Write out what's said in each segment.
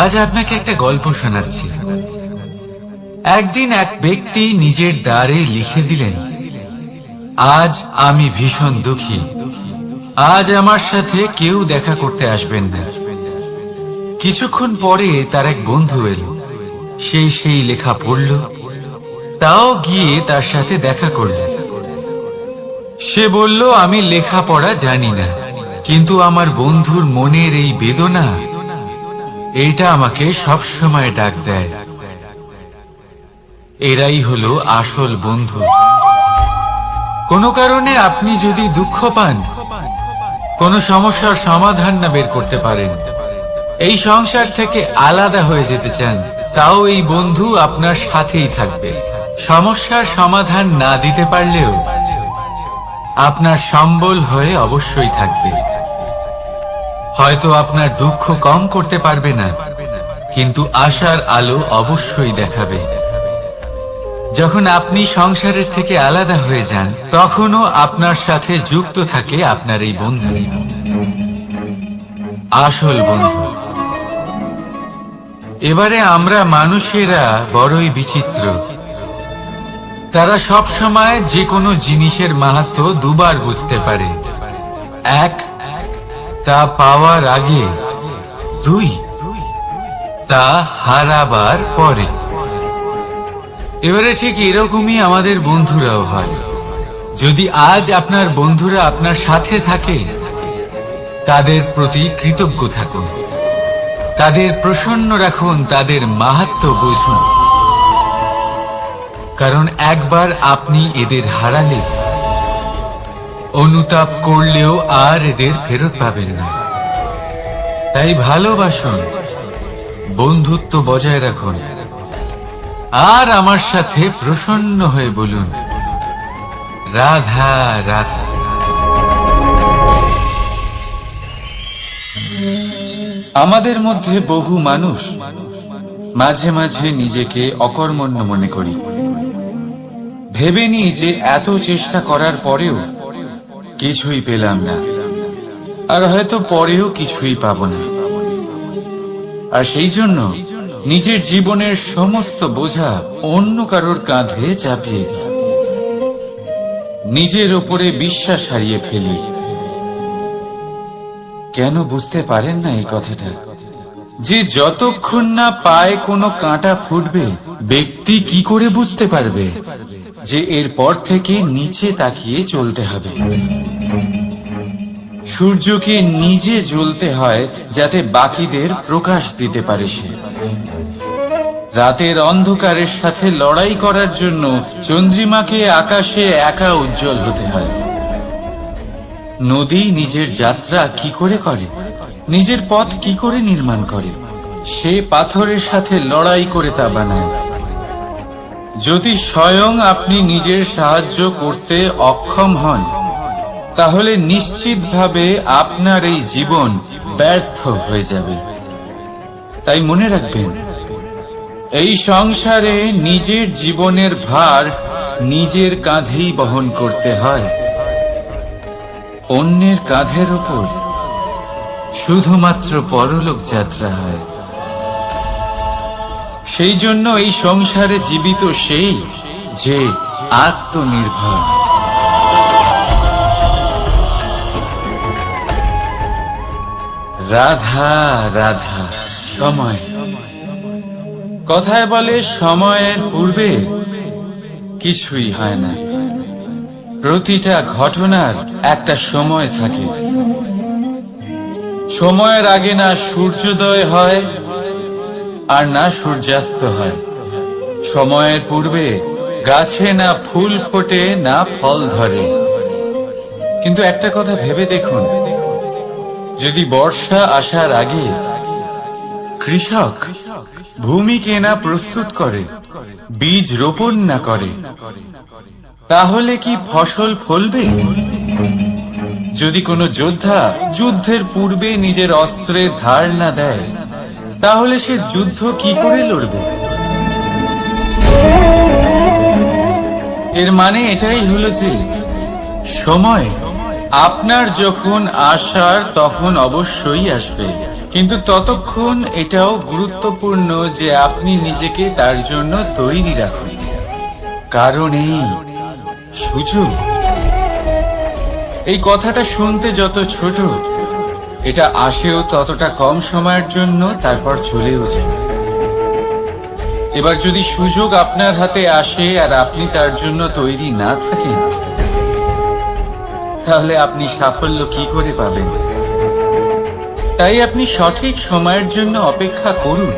আজ আপনাকে একটা গল্প শোনাচ্ছি। একদিন এক ব্যক্তি নিজের দ্বারে লিখে দিলেন, আজ আমি ভীষণ দুঃখী, আজ আমার সাথে কেউ দেখা করতে আসবেন না। কিছুক্ষণ পরে তার এক বন্ধু এলো, সে সেই লেখা পড়ল, তাও গিয়ে তার সাথে দেখা করল। সে বলল, আমি লেখাপড়া জানি না, কিন্তু আমার বন্ধুর মনের এই বেদনা, এটা আমাকে সবসময় ডাক দেয়। এরাই হলো আসল বন্ধু। কোনো কারণে আপনি যদি দুঃখ পান, কোনো সমস্যার সমাধান না বের করতে পারেন, এই সংসার থেকে আলাদা হয়ে যেতে চান, তাও এই বন্ধু আপনার সাথেই থাকবে। সমস্যার সমাধান না দিতে পারলেও আপনার সম্বল হয়ে অবশ্যই থাকবে। হয়তো আপনার দুঃখ কম করতে পারবে না, কিন্তু আশার আলো অবশ্যই দেখাবে। যখন আপনি সংসারের থেকে আলাদা হয়ে যান, তখনও আপনার সাথে যুক্ত থাকে আপনার এই বন্ধু, আসল বন্ধু। এবারে আমরা মানুষেরা বড়ই বিচিত্র। তারা সব সময় যে কোনো জিনিসের মাহাত্ম্য দুবার বুঝতে পারে। এক, তা পাওয়ার আগে। দুই, তা হারাবার পরে। এবারে ঠিক এরকমই আমাদের বন্ধুরাও হয়। যদি আজ আপনার বন্ধুরা আপনার সাথে থাকে, তাদের প্রতি কৃতজ্ঞ থাকুন, তাদের প্রসন্ন রাখুন, তাদের মাহাত্ম্য বুঝুন। কারণ একবার আপনি এদের হারালে, অনুতাপ করলেও আর এদের ফেরত পাবেন না। তাই ভালোবাসুন, বন্ধুত্ব বজায় রাখুন, আর আমার সাথে প্রসন্ন হয়ে বলুন, রাধা রাধা। আমাদের মধ্যে বহু মানুষ মাঝে মাঝে নিজেকে অকর্মণ্য মনে করি। ভেবে নিই যে এত চেষ্টা করার পরেও কিছুই পেলাম না, আর হয়তো পরেও কিছুই পাবো না। আর সেই জন্য নিজের জীবনের সমস্ত বোঝা অন্য কারোর কাঁধে চাপিয়ে দিই, নিজের ওপরে বিশ্বাস হারিয়ে ফেলি। কেন বুঝতে পারেন না এই কথাটা, যে যতক্ষণ না পায়ে কোনো কাঁটা ফুটবে, ব্যক্তি কি করে বুঝতে পারবে যে এরপর থেকে নিচে তাকিয়ে চলতে হবে। সূর্যকে নিজে জ্বলতে হয় যাতে বাকিদের প্রকাশ দিতে পারে সে। রাতের অন্ধকারের সাথে লড়াই করার জন্য চন্দ্রিমাকে আকাশে একা উজ্জ্বল হতে হয়। নদী নিজের যাত্রা কি করে করে, নিজের পথ কি করে নির্মাণ করে, সে পাথরের সাথে লড়াই করে তা বানায়। যদি স্বয়ং আপনি নিজের সাহায্য করতে অক্ষম হন, তাহলে নিশ্চিতভাবে আপনার এই জীবন ব্যর্থ হয়ে যাবে। তাই মনে রাখবেন, এই সংসারে নিজের জীবনের ভার নিজের কাঁধেই বহন করতে হয়। অন্যের কাঁধের ওপর শুধুমাত্র পরলোক যাত্রা হয়। সেই জন্য এই সংসারে জীবিত সেই যে আত্মনির্ভর। রাধা রাধা। সময়, কথায় বলে সময়ের পূর্বে কিছুই হয় না। প্রতিটা ঘটনার একটা সময় থাকে। সময়ের আগে না সূর্যোদয় হয়, আর না সূর্যাস্ত হয়। সময়ের পূর্বে গাছে না ফুল ফোটে, না ফল ধরে। কিন্তু একটা কথা ভেবে দেখুন, যদি বর্ষা আসার আগে কৃষক ভূমিকে না প্রস্তুত করে, বীজ রোপণ না করে, তাহলে কি ফসল ফলবে? যদি কোনো যোদ্ধা যুদ্ধের পূর্বে নিজের অস্ত্রের ধার না দেয়, তাহলে সে যুদ্ধ কি করে লড়বে? এর মানে এটাই হলো যে সময় আপনার যখন আসার তখন অবশ্যই আসবে। কিন্তু ততক্ষণ এটাও গুরুত্বপূর্ণ যে আপনি নিজেকে তার জন্য তৈরি রাখুন। কারণ এই সুযোগ, এই কথাটা শুনতে যত ছোট, এটা আসেও ততটা কম সময়ের জন্য, তারপর চলেও যায়। এবার যদি সুযোগ আপনার হাতে আসে আর আপনি তার জন্য তৈরি না থাকেন, তাহলে আপনি সাফল্য কি করে পাবেন? তাই আপনি সঠিক সময়ের জন্য অপেক্ষা করুন,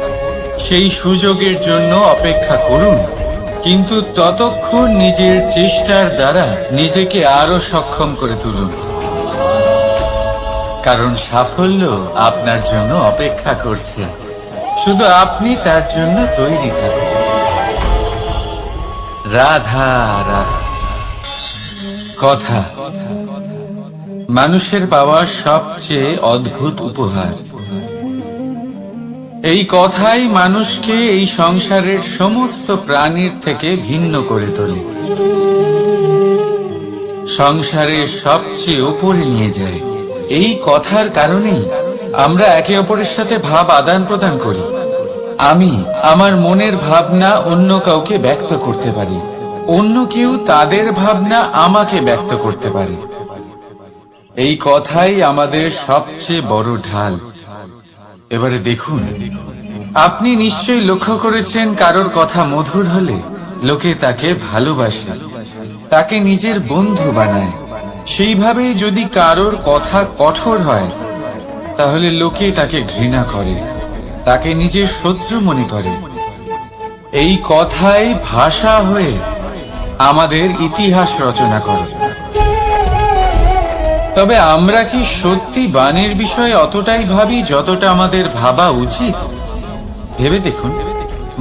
সেই সুযোগের জন্য অপেক্ষা করুন, কিন্তু ততক্ষণ নিজের চেষ্টার দ্বারা নিজেকে আরো সক্ষম করে তুলুন, কারণ সাফল্য আপনার জন্য অপেক্ষা করছে, শুধু আপনি তার জন্য তৈরি থাকুন। রাধা রাধা। কথা মানুষের পাওয়া সবচেয়ে অদ্ভুত উপহার। এই কথাই মানুষকে এই সংসারের সমস্ত প্রাণীর থেকে ভিন্ন করে তোলে, সংসারের সবচেয়ে উপরে নিয়ে যায়। এই কথার কারণেই আমরা একে অপরের সাথে ভাব আদান প্রদান করি। আমি আমার মনের ভাবনা অন্য কাউকে ব্যক্ত করতে পারি, অন্য কেউ তাদের ভাবনা আমাকে ব্যক্ত করতে পারে। এই কথাই আমাদের সবচেয়ে বড় ঢাল। এবারে দেখুন, আপনি নিশ্চয়ই লক্ষ্য করেছেন, কারোর কথা মধুর হলে লোকে তাকে ভালোবাসে, তাকে নিজের বন্ধু বানায়। সেইভাবে যদি কারোর কথা কঠোর হয়, তাহলে লোকে তাকে ঘৃণা করে, তাকে নিজের শত্রু মনে করে। এই কথাই ভাষা হয়ে আমাদের ইতিহাস রচনা করে। তবে আমরা কি সত্যি বাণীর বিষয়ে অতটাই ভাবি যতটা আমাদের ভাবা উচিত? ভেবে দেখুন,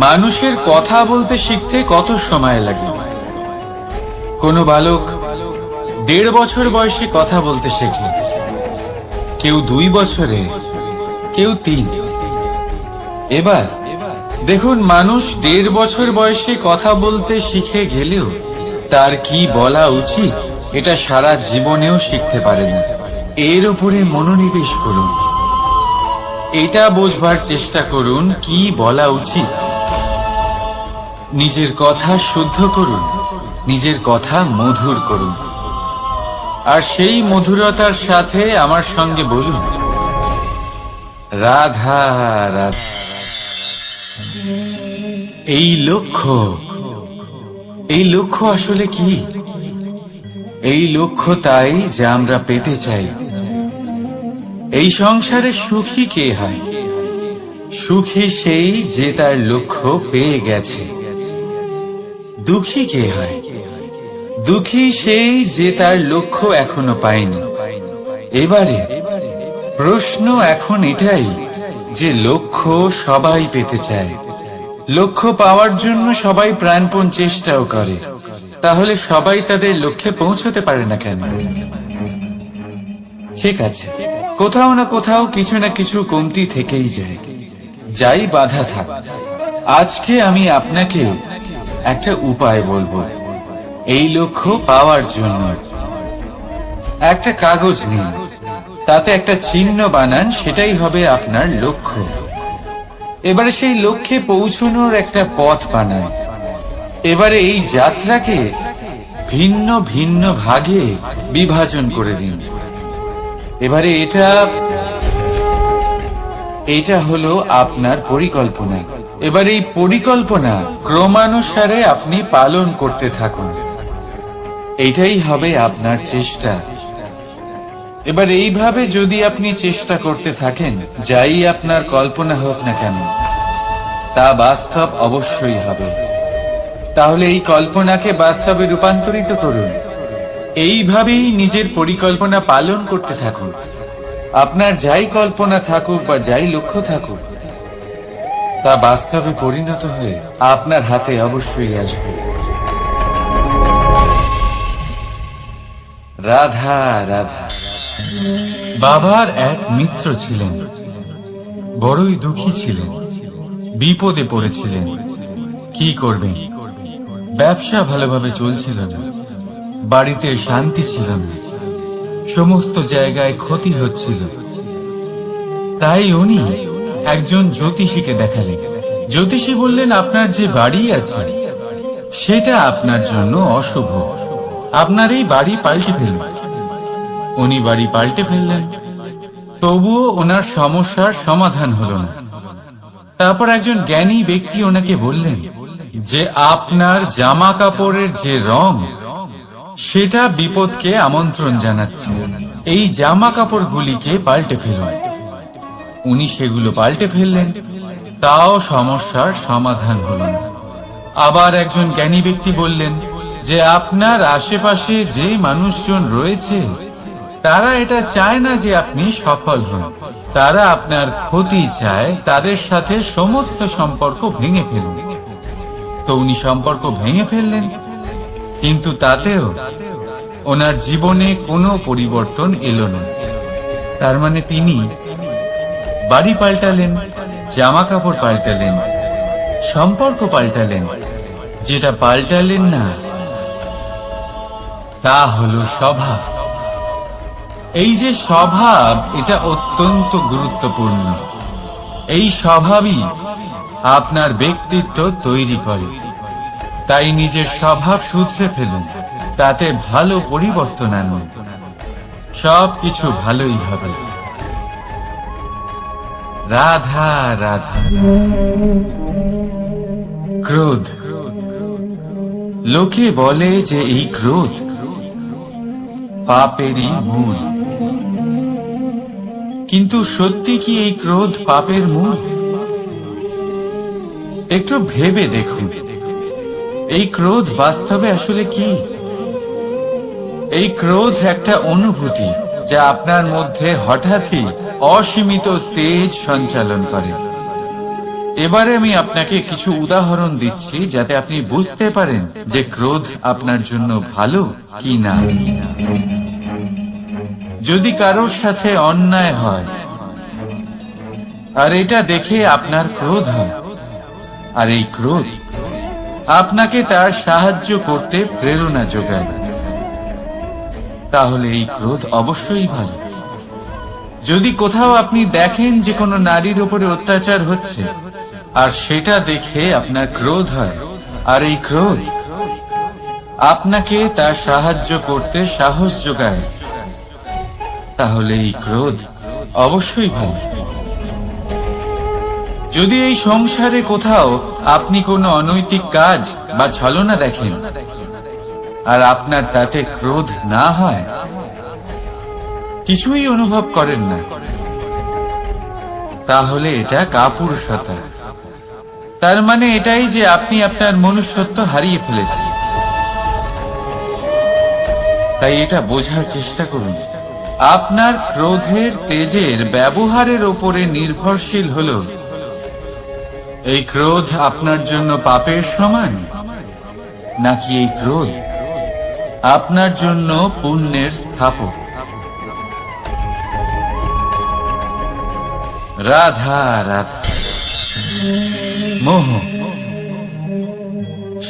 মানুষের কথা বলতে শিখতে কত সময় লাগে। কোনো বালক 1.5 বছর বয়সে কথা বলতে শেখে, কেউ 2 বছরে, কেউ 3। এবার দেখুন, মানুষ 1.5 বছর বয়সে কথা বলতে শিখে গেলেও তার কি বলা উচিত এটা সারা জীবনেও শিখতে পারে না। এর উপরে মনোনিবেশ করুন, এটা বোঝবার চেষ্টা করুন কি বলা উচিত। নিজের কথা শুদ্ধ করুন, নিজের কথা মধুর করুন, আর সেই মধুরতার সাথে আমার সঙ্গে বলুন, রাধা রাধা। এই লক্ষ্য আসলে কি? এই লক্ষ্য তাই যা আমরা পেতে চাই। এই সংসারে সুখী কে হয়? সুখী সেই যে তার লক্ষ্য পেয়ে গেছে। দুঃখী কে হয়? দুঃখী সেই যে তার লক্ষ্য এখনো পায়নি। এবারে প্রশ্ন এখন এটাই যে লক্ষ্য সবাই পেতে চায়, লক্ষ্য পাওয়ার জন্য সবাই প্রাণপণ চেষ্টাও করে, তাহলে সবাই তাদের লক্ষ্যে পৌঁছতে পারে না কেন? ঠিক আছে, কোথাও না কোথাও কিছু না কিছু কমতি থেকেই যায়, যাই বাধা থাক। আজকে আমি আপনাকে একটা উপায় বলবো এই লক্ষ্য পাওয়ার জন্য। একটা কাগজ নিন, তাতে একটা চিহ্ন বানান, সেটাই হবে আপনার লক্ষ্য। এবারে সেই লক্ষ্যে পৌঁছানোর একটা পথ বানান। এবারে এই যাত্রাকে ভিন্ন ভিন্ন ভাগে বিভাজন করে দিন। এবারে এটা হলো আপনার পরিকল্পনা। এবার এই পরিকল্পনা ক্রমানুসারে আপনি পালন করতে থাকুন, এইটাই হবে আপনার চেষ্টা। এবার এইভাবে যদি আপনি চেষ্টা করতে থাকেন, যাই আপনার কল্পনা হোক না কেন তা বাস্তব অবশ্যই হবে। তাহলে এই কল্পনাকে বাস্তবে রূপান্তরিত করুন। এইভাবেই নিজের পরিকল্পনা পালন করতে থাকুন। আপনার যাই কল্পনা থাকুক বা যাই লক্ষ্য থাকুক, তা বাস্তবে পরিণত হয়ে আপনার হাতে অবশ্যই আসবে। রাধা রাধা। বাবার এক মিত্র ছিলেন, বড়ই দুঃখী ছিলেন, বিপদে পড়েছিলেন। কি করবেন? ব্যবসা ভালোভাবে চলছিল না, বাড়িতে শান্তি ছিল না, সমস্ত জায়গায় ক্ষতি হচ্ছিল। তাই উনি একজন জ্যোতিষীকে দেখালেন। জ্যোতিষী বললেন, আপনার যে বাড়ি আছে সেটা আপনার জন্য অশুভ, আপনার এই বাড়ি পাল্টে ফেলুন। উনি বাড়ি পাল্টে ফেললেন, তবুও ওনার সমস্যার সমাধান হলো না। তারপর একজন জ্ঞানী ব্যক্তি ওনাকে বললেন যে আপনার জামা কাপড়ের যে রং সেটা বিপদকে আমন্ত্রণ জানাচ্ছে, এই জামা কাপড়গুলিকে পাল্টে ফেলুন। উনি সেগুলো পাল্টে ফেললেন, তাও সমস্যার সমাধান হলো না। আবার একজন জ্ঞানী ব্যক্তি বললেন যে আপনার আশেপাশে যে মানুষজন রয়েছে তারা এটা চায় না যে আপনি সফল হন, তারা আপনার ক্ষতি চায়, তাদের সাথে সমস্ত সম্পর্ক ভেঙে ফেলুন। তো উনি সম্পর্ক ভেঙে ফেললেন, কিন্তু তাতেও ওনার জীবনে কোনো পরিবর্তন এলো না। তার মানে তিনি বাড়ি পাল্টালেন, জামা কাপড় পাল্টালেন, সম্পর্ক পাল্টালেন, যেটা পাল্টালেন না তা হলো স্বভাব। এই যে স্বভাব, এটা অত্যন্ত গুরুত্বপূর্ণ। এই স্বভাবই আপনার ব্যক্তিত্ব তৈরি করে। তাই নিজের স্বভাব শুধরে ফেলুন, তাতে ভালো পরিবর্তন আনুন, সবকিছু ভালোই হবে। রাধা রাধা। ক্রোধ। লোকে বলে যে এই ক্রোধ পাপেরই মূল, কিন্তু সত্যি কি এই ক্রোধ পাপের মূল? একটু ভেবে দেখুন, এই ক্রোধ বাস্তবে আসলে কি? এই ক্রোধ একটা অনুভূতি যা আপনার মধ্যে হঠাৎই অসীমিত তেজ সঞ্চালন করে। এবারে আমি আপনাকে কিছু উদাহরণ দিচ্ছি যাতে আপনি বুঝতে পারেন যে ক্রোধ আপনার জন্য ভালো কি না। যদি কারোর সাথে অন্যায় হয় আর এটা দেখে আপনার ক্রোধ হয়, আর এই ক্রোধ আপনাকে তার সাহায্য করতে প্রেরণা যোগায়, তাহলে এই ক্রোধ অবশ্যই ভালো। যদি কোথাও আপনি দেখেন যে কোনো নারীর উপরে অত্যাচার হচ্ছে আর সেটা দেখে আপনার ক্রোধ হয়, আর এই ক্রোধ আপনাকে তার সাহায্য করতে সাহস যোগায়, তাহলে এই ক্রোধ অবশ্যই ভালো। যদি এই সংসারে কোথাও আপনি কোনো অনৈতিক কাজ বা ছলনা দেখেন আর আপনার তাতে ক্রোধ না হয়, কিছুই অনুভব করেন না, তাহলে এটা কাপুরুষতা। তার মানে এটাই যে আপনি আপনার মনুষ্যত্ব হারিয়ে ফেলেছেন। তাই এটা বোঝার চেষ্টা করুন, আপনার ক্রোধের তেজের ব্যবহারের উপরে নির্ভরশীল হল এই ক্রোধ আপনার জন্য পাপের সমান, নাকি এই ক্রোধ আপনার জন্য পুণ্যের স্থাপক। রাধা রাধা। মোহ।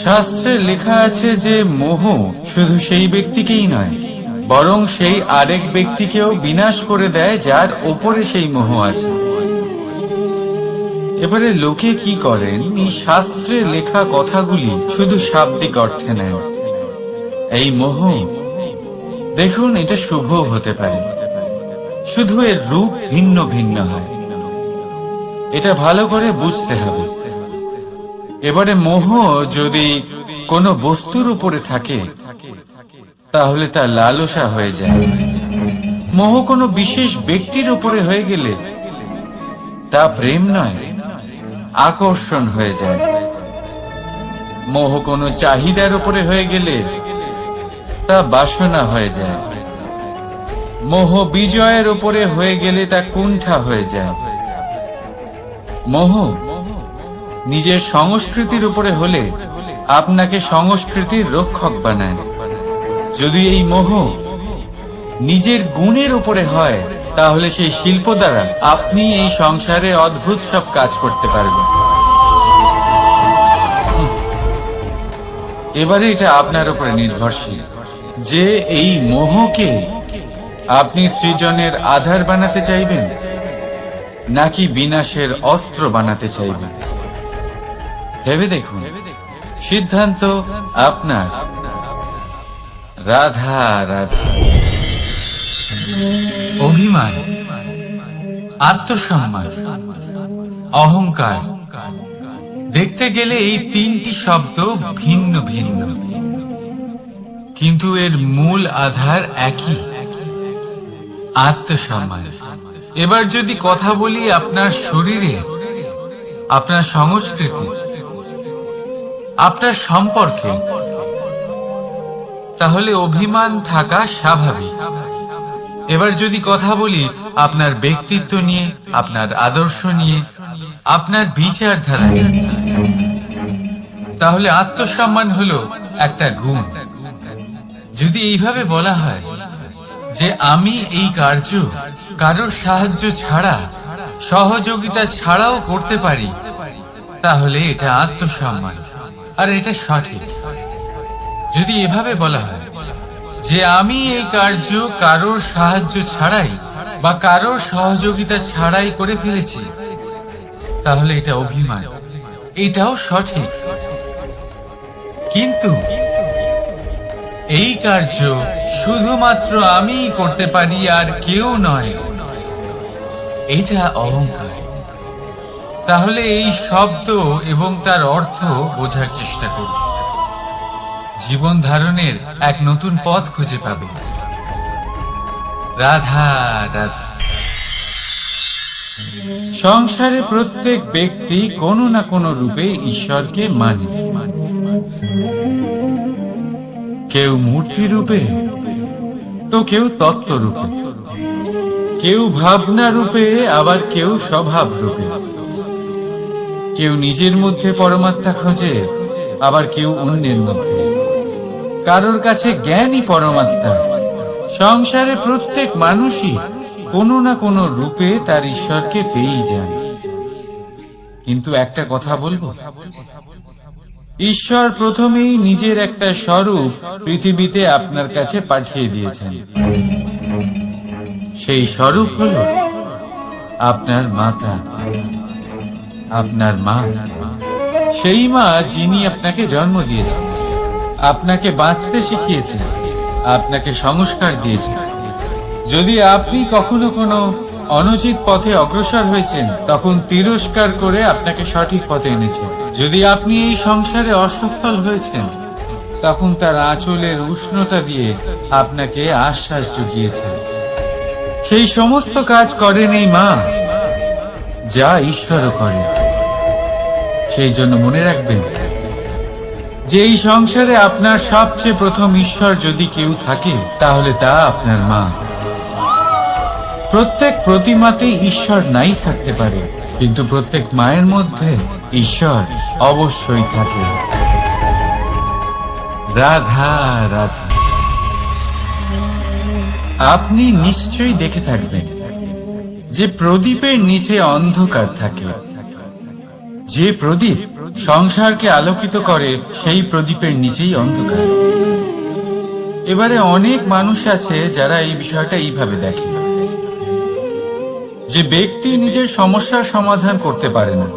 শাস্ত্রে লেখা আছে যে মোহ শুধু সেই ব্যক্তিকেই নয়, বরং সেই আরেক ব্যক্তিকেও বিনাশ করে দেয় যার ওপরে সেই মোহ আছে। এবারে লোকে কি করেন, এই শাস্ত্রে লেখা কথাগুলি শুধু শাব্দিক অর্থে নেন। এই মোহ দেখুন, এটা শুভ হতে পারে, শুধু এর রূপ ভিন্ন ভিন্ন হয়, এটা ভালো করে বুঝতে হবে। এবারে মোহ যদি কোনো বস্তুর উপরে থাকে তাহলে তা লালসা হয়ে যায়। মোহ কোনো বিশেষ ব্যক্তির উপরে হয়ে গেলে তা প্রেম নয়, আকর্ষণ হয়ে যায়। মোহ কোনো চাহিদার উপরে হয়ে গেলে তা বাসনা হয়ে যায়। মোহ বিজয়ের উপরে হয়ে গেলে তা কুণ্ঠা হয়ে যায়। মোহ নিজের সংস্কৃতির উপরে হলে আপনাকে সংস্কৃতির রক্ষক বানায়। যদি এই মোহ নিজের গুণের উপরে হয় তাহলে সেই শিল্প দ্বারা আপনি এই সংসারে অদ্ভুত সব কাজ করতে পারবেন। এবারে এটা আপনার উপরে নির্ভরশীল যে এই মোহকে আপনি সৃজনের আধার বানাতে চাইবেন, নাকি বিনাশের অস্ত্র বানাতে চাইবেন? ভেবে দেখুন, সিদ্ধান্ত আপনার। রাধা রাধা। অভিমান, আত্মসম্মান, অহংকার, দেখতে গেলে এই তিনটি শব্দ ভিন্ন ভিন্ন, কিন্তু এর মূল আধার একই, আত্মসম্মান। এবার যদি কথা বলি আপনার শরীরে, আপনার সংস্কৃতি, আপনার সম্পর্কে, তাহলে অভিমান থাকা স্বাভাবিক। এবার যদি কথা বলি আপনার ব্যক্তিত্ব নিয়ে, আপনার আদর্শ নিয়ে, আপনার বিচারধারা নিয়ে, তাহলে আত্মসম্মান হলো একটা গুণ। যদি এইভাবে বলা হয় যে আমি এই কার্য কারোর সাহায্য ছাড়া, সহযোগিতা ছাড়াও করতে পারি, তাহলে এটা আত্মসম্মান, আর এটা সঠিক। যদি এভাবে বলা হয় যে আমি এই কার্য কারোর সাহায্য ছাড়াই বা কারোর সহযোগিতা ছাড়াই করে ফেলেছি, তাহলে এটা অভিমান, এটাও সঠিক। কিন্তু এই কার্য শুধুমাত্র আমিই করতে পারি আর কেউ নয়, এটা অহংকার। তাহলে এই শব্দ এবং তার অর্থ বোঝার চেষ্টা করুন। জীবন ধারণের এক নতুন পথ খুঁজে পাবে। রাধা রাধা। সংসারে প্রত্যেক ব্যক্তি কোনো না কোনো রূপে ঈশ্বরকে মানে। কেউ মূর্তি রূপে, তো কেউ তত্ত্ব রূপে, কেউ ভাবনা রূপে, আবার কেউ স্বভাব রূপে। কেউ নিজের মধ্যে পরমাত্মা খোঁজে, আবার কেউ অন্যের মধ্যে। কারোর কাছে জ্ঞানই পরমাত্মা। সংসারে প্রত্যেক মানুষই কোনো না কোনো রূপে তার ঈশ্বরকে পেয়েই যান। কিন্তু একটা কথা বলবো, ঈশ্বর প্রথমেই নিজের একটা স্বরূপ পৃথিবীতে আপনার কাছে পাঠিয়ে দিয়েছেন। সেই স্বরূপ হলো আপনার মাতা, আপনার মা। সেই মা যিনি আপনাকে জন্ম দিয়েছেন, আপনাকে বাঁচতে শিখিয়েছেন, আপনাকে সংস্কার দিয়েছেন। যদি আপনি কখনো কোনো অনুচিত পথে অগ্রসর হয়েছেন, তখন তিরস্কার করে আপনাকে সঠিক পথে এনেছেন। যদি আপনি এই সংসারে অসফল হয়েছেন, তখন তার আঁচলের উষ্ণতা দিয়ে আপনাকে আশ্বাস জুগিয়েছেন। সেই সমস্ত কাজ করেন এই মা, যা ঈশ্বরও করেন। সেই জন্য মনে রাখবেন যে এই সংসারে আপনার সবচেয়ে প্রথম ঈশ্বর যদি কেউ থাকে, তাহলে তা আপনার মা। প্রত্যেক প্রতিমাতেই ঈশ্বর নাই থাকতে পারে, কিন্তু প্রত্যেক মায়ের মধ্যে ঈশ্বর অবশ্যই থাকে। রাধা রাধা। আপনি নিশ্চয়ই দেখে থাকবেন যে প্রদীপের নিচে অন্ধকার থাকে। যে প্রদীপ সংসারকে আলোকিত করে, সেই প্রদীপের নিচেই অন্ধকার। এবারে অনেক মানুষ আছে যারা এই বিষয়টা এইভাবে দেখে যে ব্যক্তি নিজের সমস্যার সমাধান করতে পারে না,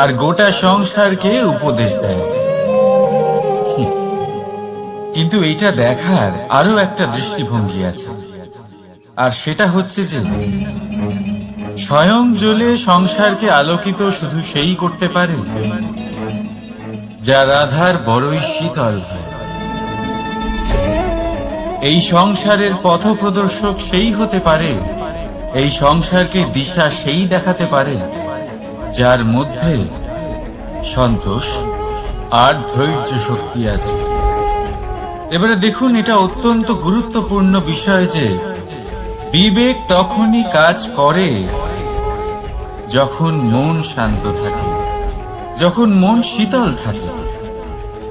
আর গোটা সংসারকে উপদেশ দেয়। কিন্তু এটা দেখার আরো একটা দৃষ্টিভঙ্গি আছে, আর সেটা হচ্ছে যে স্বয়ং জ্বলে সংসারকে আলোকিত শুধু সেই করতে পারে যা রাধার বড়ই শীতল হয়। এই সংসারের পথপ্রদর্শক সেই হতে পারে, এই সংসারকে দিশা সেই দেখাতে পারে যার মধ্যে সন্তোষ আর ধৈর্য শক্তি আছে। এবারে দেখুন, এটা অত্যন্ত গুরুত্বপূর্ণ বিষয় যে বিবেক তখনই কাজ করে যখন মন শান্ত থাকে, যখন মন শীতল থাকে।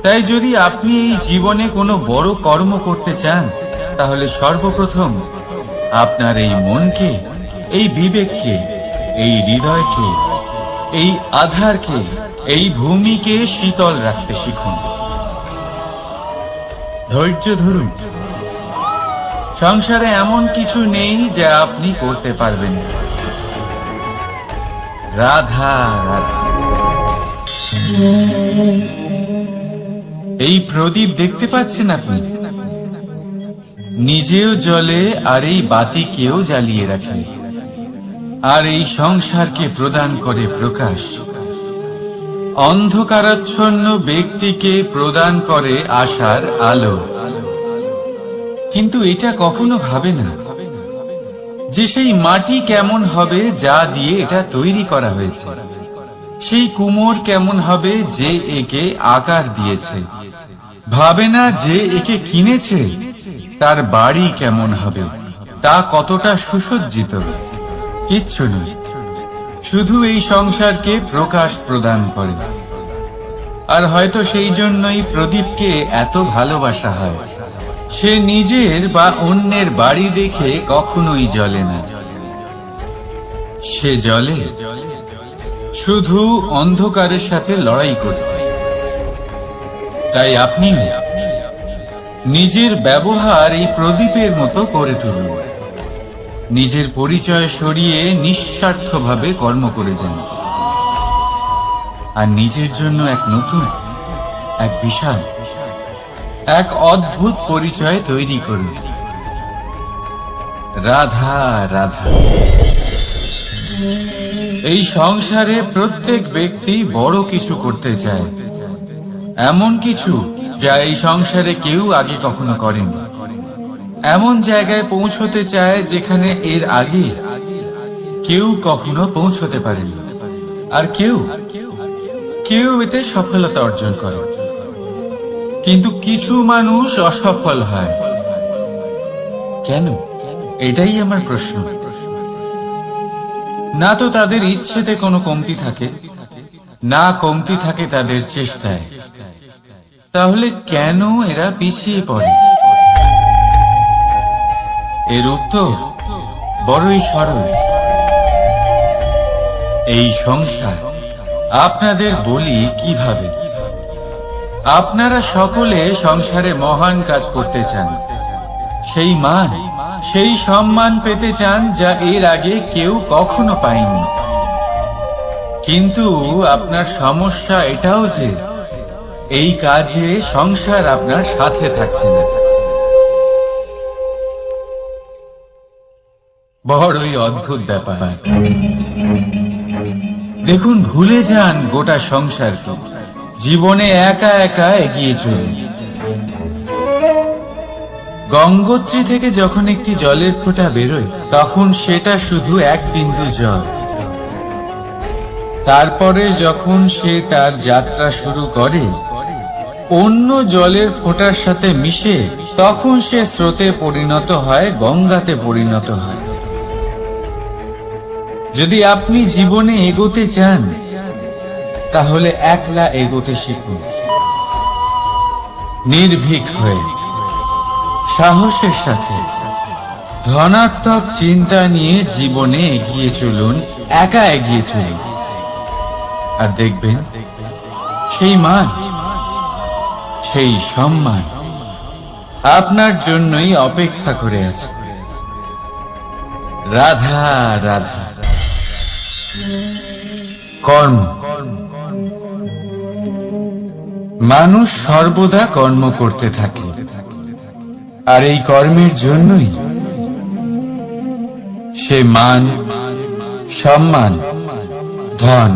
তাই যদি আপনি এই জীবনে কোনো বড় কর্ম করতে চান, তাহলে সর্বপ্রথম আপনার এই মনকে, এই বিবেককে, এই হৃদয়কে, এই আধারকে, এই ভূমিকে শীতল রাখতে শিখুন। ধৈর্য ধরুন। সংসারে এমন কিছু নেই যা আপনি করতে পারবেন না। রাধা রাধা। এই প্রদীপ দেখতে পাচ্ছেন আপনি, নিজেও জ্বলে আর এই বাতিকেও জ্বালিয়ে রাখে, আর এই সংসারকে প্রদান করে প্রকাশ। অন্ধকারাচ্ছন্ন ব্যক্তিকে প্রদান করে আশার আলো। কিন্তু এটা কখনো ভাবে না যে সেই মাটি কেমন হবে যা দিয়ে এটা তৈরি করা হয়েছে, সেই কুমোর কেমন হবে যে একে আকার দিয়েছে। ভাবে না যে একে কিনেছে তার বাড়ি কেমন হবে, তা কতটা সুসজ্জিত। কিচ্ছু নয়, শুধু এই সংসারকে প্রকাশ প্রদান করে। আর হয়তো সেই জন্যই প্রদীপকে এত ভালোবাসা হয়। সে নিজের বা অন্যের বাড়ি দেখে কখনোই জ্বলে না, সে জ্বলে শুধু অন্ধকারের সাথে লড়াই করে। তাই আপনি নিজের ব্যবহার এই প্রদীপের মতো করে তুলুন। নিজের পরিচয় সরিয়ে নিঃস্বার্থভাবে কর্ম করে যান, আর নিজের জন্য এক নতুন, এক বিশাল, এক অদ্ভুত পরিচয় তৈরি করুন। রাধা রাধা। এই সংসারে প্রত্যেক ব্যক্তি বড় কিছু করতে চায়, এমন কিছু যা এই সংসারে কেউ আগে কখনো করেনি। এমন জায়গায় পৌঁছতে চায় যেখানে এর আগে কেউ কখনো পৌঁছতে পারেনি। আর কেউ এতে সফলতা অর্জন করে, কিন্তু কিছু মানুষ অসফল হয় কেন? এটাই আমার প্রশ্ন। না তো তাদের ইচ্ছেতে কোনো কমতি থাকে, না কমতি থাকে তাদের চেষ্টায়। তাহলে কেন এরা পিছিয়ে পড়ে? এর উত্তর বড়ই সরল। এই সংসার। আপনাদের বলি কিভাবে। আপনারা সকলে সংসারে মহান কাজ করতে চান, সেই মান, সেই সম্মান পেতে চান যা এর আগে কেউ কখনো পায়নি। কিন্তু আপনার সমস্যা এটাও যে এই কাজে সংসার আপনার সাথে থাকছে না। বড়ই অদ্ভুত ব্যাপার। দেখুন, ভুলে যান গোটা সংসারকে, জীবনে একা একা এগিয়ে চলুন। গঙ্গোত্রী থেকে যখন একটি জলের ফোঁটা বেরোয় তখন সেটা শুধু এক বিন্দু জল। তারপরে যখন সে তার যাত্রা শুরু করে অন্য জলের ফোঁটার সাথে মিশে, তখন সে স্রোতে পরিণত হয়, গঙ্গাতে পরিণত হয়। যদি আপনি জীবনে এগোতে চান তাহলে একলা এগোতে শিখুন, নির্ভীক হয়ে, সাহসের সাথে। ধনাত্মক চিন্তা নিয়ে জীবনে এগিয়ে চলুন, একা এগিয়ে চলুন, আর দেখবেন সেই মান, সেই সম্মান আপনার জন্যই অপেক্ষা করে আছে। রাধা রাধা। কর্ম। মানুষ সর্বদা কর্ম করতে থাকে, আর এই কর্মের জন্যই সে মান, সম্মান, ধন,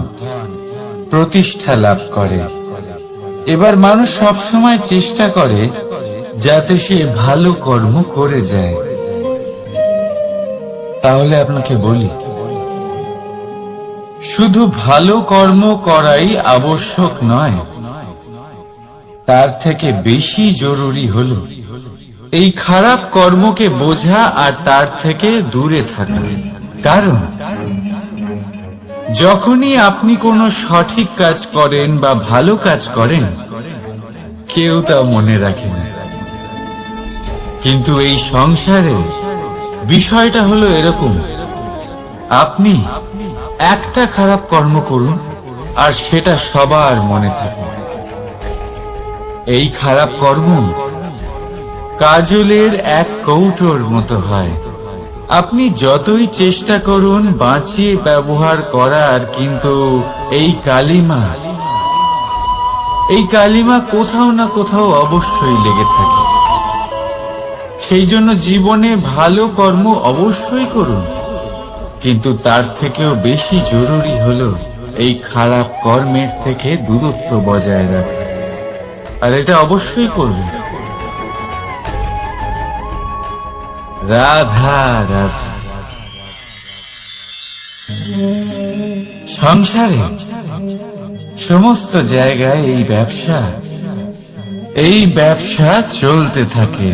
প্রতিষ্ঠা লাভ করে। এবার মানুষ সবসময় চেষ্টা করে যাতে সে ভালো কর্ম করে যায়। তাহলে আপনাকে বলি, শুধু ভালো কর্ম করাই আবশ্যক নয়, তার থেকে বেশি জরুরি হলো এই খারাপ কর্মকে বোঝা আর তার থেকে দূরে থাকা। কারণ যখনই আপনি কোনো সঠিক কাজ করেন বা ভালো কাজ করেন, কেউ তা মনে রাখে না। কিন্তু এই সংসারে বিষয়টা হলো এরকম, আপনি একটা খারাপ কর্ম করুন আর সেটা সবার মনে থাকে। এই খারাপ কর্ম কাজলের এক কৌটোর মতো হয়, আপনি যতই চেষ্টা করুন বাঁচিয়ে ব্যবহার করার, কিন্তু এই কালিমা কোথাও না কোথাও অবশ্যই লেগে থাকে। সেই জন্য জীবনে ভালো কর্ম অবশ্যই করুন, কিন্তু তার থেকেও বেশি জরুরি হলো এই খারাপ কর্মের থেকে দূরত্ব বজায় রাখা। আর এটা অবশ্যই করবেন। রাধা রাধা। সংসারে সমস্ত জায়গায় এই ব্যবসা চলতে থাকে।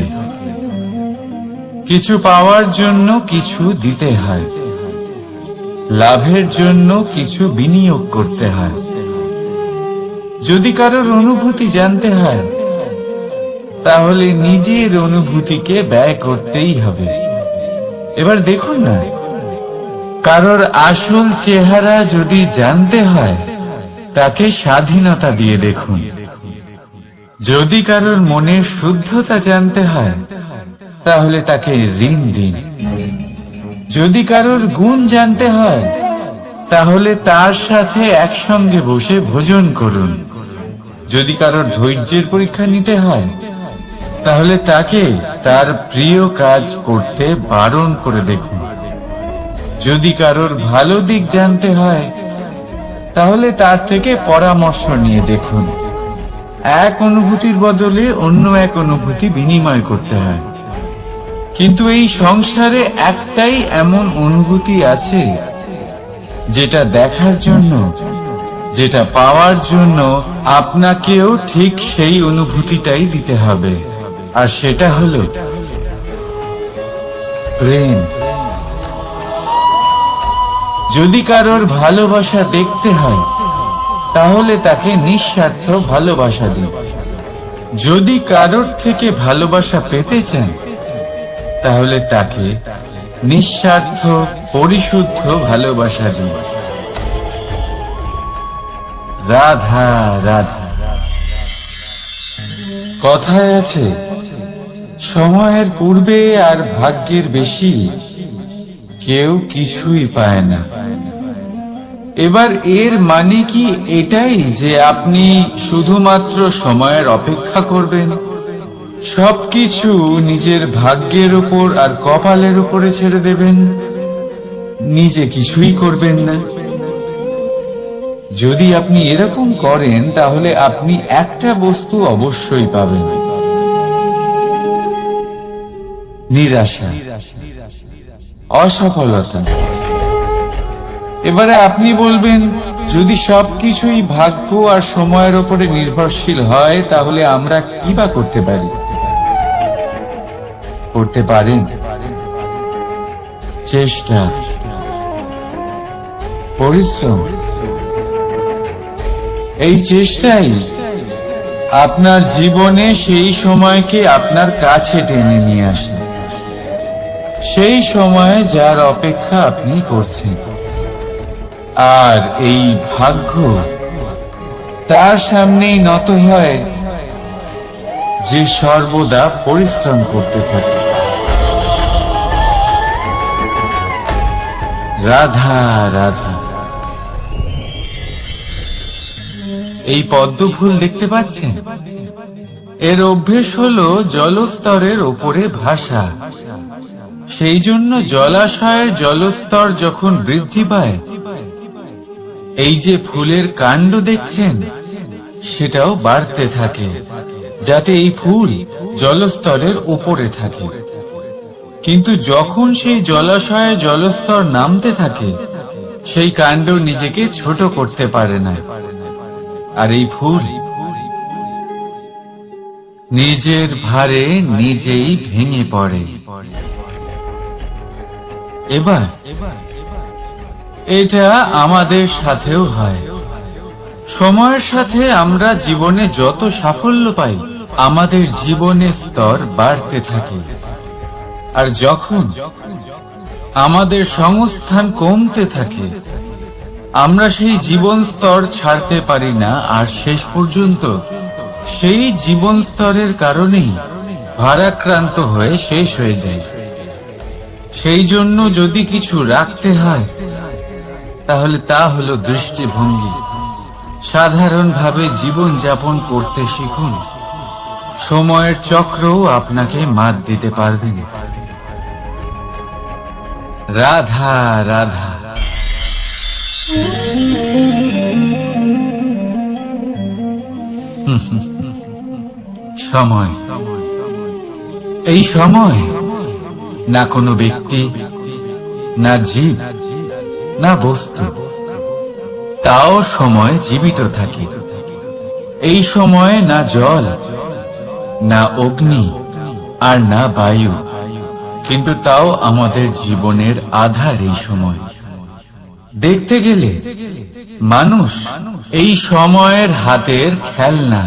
কিছু পাওয়ার জন্য কিছু দিতে হয়, লাভের জন্য কিছু বিনিয়োগ করতে হয়। যদি কারোর অনুভূতি জানতে হয়, তাহলে নিজের অনুভূতিকে ব্যয় করতেই হবে। এবার দেখুন না, কারোর আসল চেহারা যদি জানতে হয়, তাকে স্বাধীনতা দিয়ে দেখুন। যদি কারোর মনের শুদ্ধতা জানতে হয়, তাহলে তাকে ঋণ দিন। যদি কারোর গুণ জানতে হয়, তাহলে তার সাথে একসঙ্গে বসে ভোজন করুন। যদি কারোর ধৈর্যের পরীক্ষা নিতে হয়, তাহলে তাকে তার প্রিয় কাজ করতে বারণ করে দেখুন। যদি কারোর ভালো দিক জানতে হয়, তাহলে তার থেকে পরামর্শ নিয়ে দেখুন। এক অনুভূতির বদলে অন্য এক অনুভূতি বিনিময় করতে হয়। কিন্তু এই সংসারে একটাই এমন অনুভূতি আছে, যেটা দেখার জন্য, যেটা পাওয়ার জন্য আপনাকেও ঠিক সেই অনুভূতিটাই দিতে হবে। আর সেটা হলো প্রেম। যদি কারোর ভালোবাসা দেখতে হয়, তাহলে তাকে নিঃস্বার্থ ভালোবাসা দিন। যদি কারোর থেকে ভালোবাসা পেতে চান, তাহলে তাকে নিঃস্বার্থ পরিশুদ্ধ ভালোবাসা দিন। রাধা রাধা। কথায় আছে, সময়ের পূর্বে আর ভাগ্যের বেশি কেউ কিছুই পায় না। এবার এর মানে কি এটাই যে আপনি শুধুমাত্র সময়ের অপেক্ষা করবেন, সবকিছু নিজের ভাগ্যের উপর আর কপালের উপরে ছেড়ে দেবেন, নিজে কিছুই করবেন না? যদি আপনি এরকম করেন, তাহলে আপনি একটা বস্তু অবশ্যই পাবেন: নিরাশা, অসফলতা। এবারে আপনি বলবেন, যদি সবকিছুই ভাগ্য আর সময়ের উপরে নির্ভরশীল হয়, তাহলে আমরা কি বা করতে পারি? করতে পারেন চেষ্টা, পরিশ্রম। এই চেষ্টাই আপনার জীবনে সেই সময়কে আপনার কাছে টেনে নিয়ে আসে, সেই সময়ে যার অপেক্ষা আপনি করছেন। আর এই ভাগ্য তার সামনেই নত হয়, যে সর্বদা পরিশ্রম করতে থাকে। রাধা রাধা। এই পদ্ম ফুল দেখতে পাচ্ছেন? এর অভ্যেস হলো জলস্তরের ওপরে ভাসা। সেই জন্য জলাশয়ের জলস্তর যখন বৃদ্ধি পায়, এই যে ফুলের কাণ্ড দেখছেন, সেটাও বাড়তে থাকে, যাতে এই ফুল জলস্তরের উপরে থাকে। কিন্তু যখন সেই জলাশয়ে জলস্তর নামতে থাকে, সেই কাণ্ড নিজেকে ছোট করতে পারে না, আর এই ফুল নিজের ভারে নিজেই ভেঙে পড়ে। এবার এটা আমাদের সাথেও হয়। সময়ের সাথে আমরা জীবনে যত সাফল্য পাই, আমাদের জীবনের স্তর বাড়তে থাকে। আর যখন আমাদের সংস্থান কমতে থাকে, আমরা সেই জীবন স্তর ছাড়তে পারি না, আর শেষ পর্যন্ত সেই জীবন স্তরের কারণেই ভারাক্রান্ত হয়ে শেষ হয়ে যায়। সেই জন্য যদি কিছু রাখতে হয় তাহলে তা হলো দৃষ্টিভঙ্গি। সাধারণভাবে জীবন যাপন করতে শিখুন, সময়ের চক্রও আপনাকে মাত দিতে পারবে না। রাধা রাধা। সময়, এই সময় না কোনো ব্যক্তি, না জীব, না বস্তু, তাও সময় জীবিত থাকে। এই সময় না জল, না অগ্নি, আর না বায়ু, কিন্তু তাও আমাদের জীবনের আধার। এই সময় দেখতে গেলে মানুষ এই সময়ের হাতের খেলনা।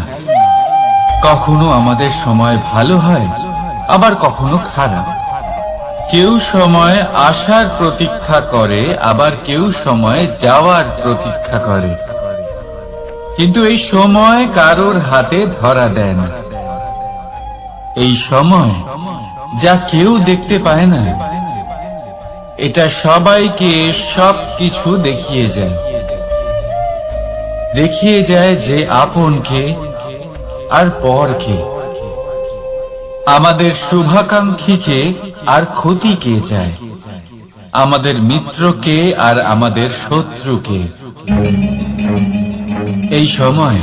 কখনো আমাদের সময় ভালো হয়, আবার কখনো খারাপ। কেউ সময় আসার প্রতীক্ষা করে, আবার কেউ সময় যাওয়ার প্রতীক্ষা করে, কিন্তু এই সময় কারোর হাতে ধরা দেয় না। এই সময় যা কেউ দেখতে পায় না, এটা সবাইকে সবকিছু দেখিয়ে যায়। দেখিয়ে যায় যে আপনকে আর পরকে, আমাদের শুভাকাঙ্ক্ষীকে আর ক্ষতিকে যায়, আমাদের মিত্রকে আর আমাদের শত্রুকে। এই সময়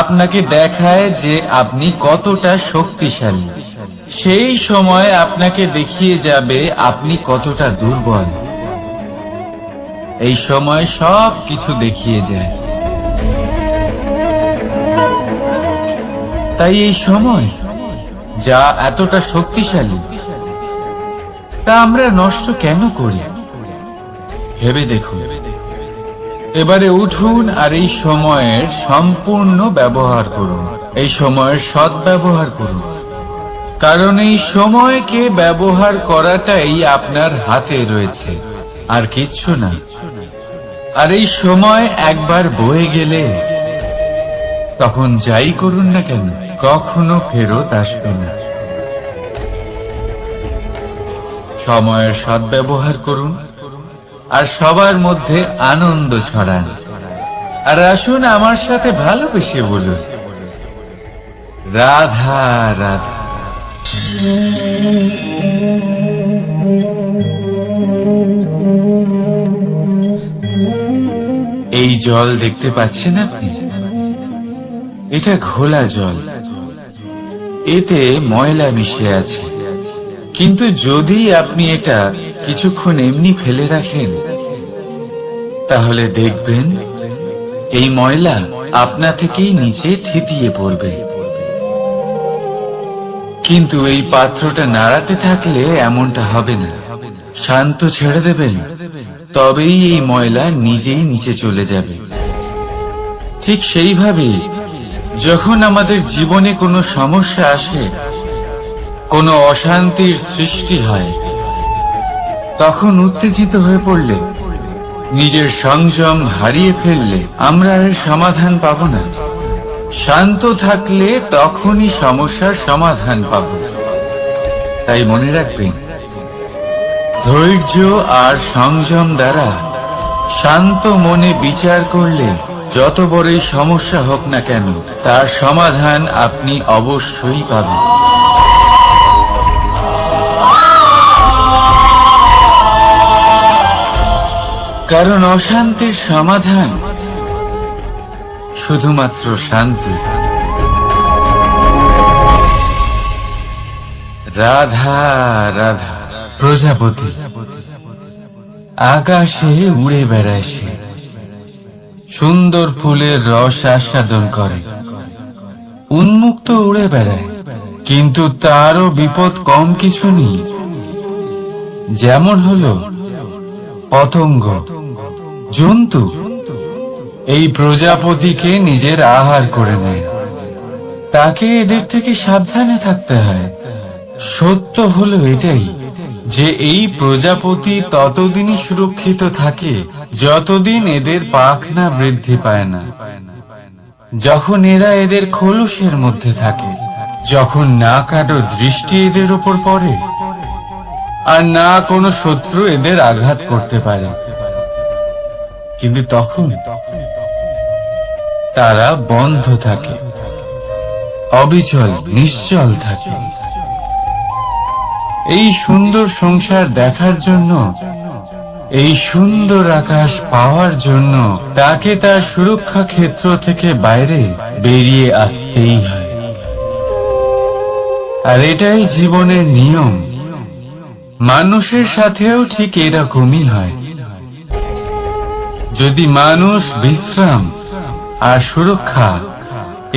আপনাকে দেখায় যে আপনি কতটা শক্তিশালী, সেই সময় আপনাকে দেখিয়ে যাবে আপনি কতটা দুর্বল। এই সময় সব কিছু দেখিয়ে যায়। তাই এই সময় যা এতটা শক্তিশালী, তা আমরা নষ্ট কেন করি? ভেবে দেখুন। এবারে উঠুন আর এই সময়ের সম্পূর্ণ ব্যবহার করুন, এই সময়ের সদ্ব্যবহার করুন, কারণ এই সময়কে ব্যবহার করাটাই আপনার হাতে রয়েছে, আর কিচ্ছু না। আর এই সময় একবার বয়ে গেলে তখন যাই করুন না কেন, কখনো ফেরত আসবে না। সময়ের সদ্ব্যবহার করুন আর সবার মধ্যে আনন্দ ছড়ান। আর আসুন আমার সাথে ভালোবেসে বলুন, রাধা রাধা। এই জল দেখতে পাচ্ছেন আপনি? এটা ঘোলা জল, এতে ময়লা মিশে আছে। কিন্তু যদি আপনি এটা কিছুক্ষণ এমনি ফেলে রাখেন, তাহলে দেখবেন এই ময়লা আপনা থেকেই নিচে থিতিয়ে পড়বে। কিন্তু এই পাত্রটা নাড়াতে থাকলে এমনটা হবে না। শান্ত ছেড়ে দেবেন, তবেই এই ময়লা নিজেই নিচে চলে যাবে। ঠিক সেইভাবেই যখন আমাদের জীবনে কোনো সমস্যা আসে, কোনো অশান্তির সৃষ্টি হয়, তখন উত্তেজিত হয়ে পড়লে, নিজের সংযম হারিয়ে ফেললে আমরা এর সমাধান পাব না। শান্ত থাকলে তখনই সমস্যার সমাধান পাব। তাই মনে রাখবেন, ধৈর্য আর সংযম দ্বারা শান্ত মনে বিচার করলে যত বড়ই সমস্যা হোক না কেন, তার সমাধান আপনি অবশ্যই পাবেন। কারণ অশান্তির সমাধান শুধুমাত্র শান্তি। রাধা রাধা। প্রজাপতি আকাশে উড়ে বেড়ায়, সে সুন্দর ফুলের রস আস্বাদন করে, উন্মুক্ত উড়ে বেড়ায়, কিন্তু তারও বিপদ কম কিছু নেই। যেমন হলো পতঙ্গ, জন্তু। এই প্রজাপতিকে নিজের আহার করে নেয়, তাকে এদের থেকে সাবধানে থাকতে হয়। সত্য হলো এটাই যে এই প্রজাপতি ততদিনই সুরক্ষিত থাকে যতদিন এদের পাখনা বৃদ্ধি পায় না। যখন এরা এদের খোলসের মধ্যে থাকে, যখন না কারো দৃষ্টি এদের ওপর পড়ে, আর না কোনো শত্রু এদের আঘাত করতে পারে। কিন্তু তখন তারা বন্ধ থাকে, অবিচল নিশ্চল থাকে। এই সুন্দর সংসার দেখার জন্য, এই সুন্দর আকাশ পাওয়ার জন্য তাকে তার সুরক্ষা ক্ষেত্র থেকে বাইরে বেরিয়ে আসতেই হয়। আর এটাই জীবনের নিয়ম। মানুষের সাথেও ঠিক এরকমই হয়। যদি মানুষ বিশ্রাম আর সুরক্ষা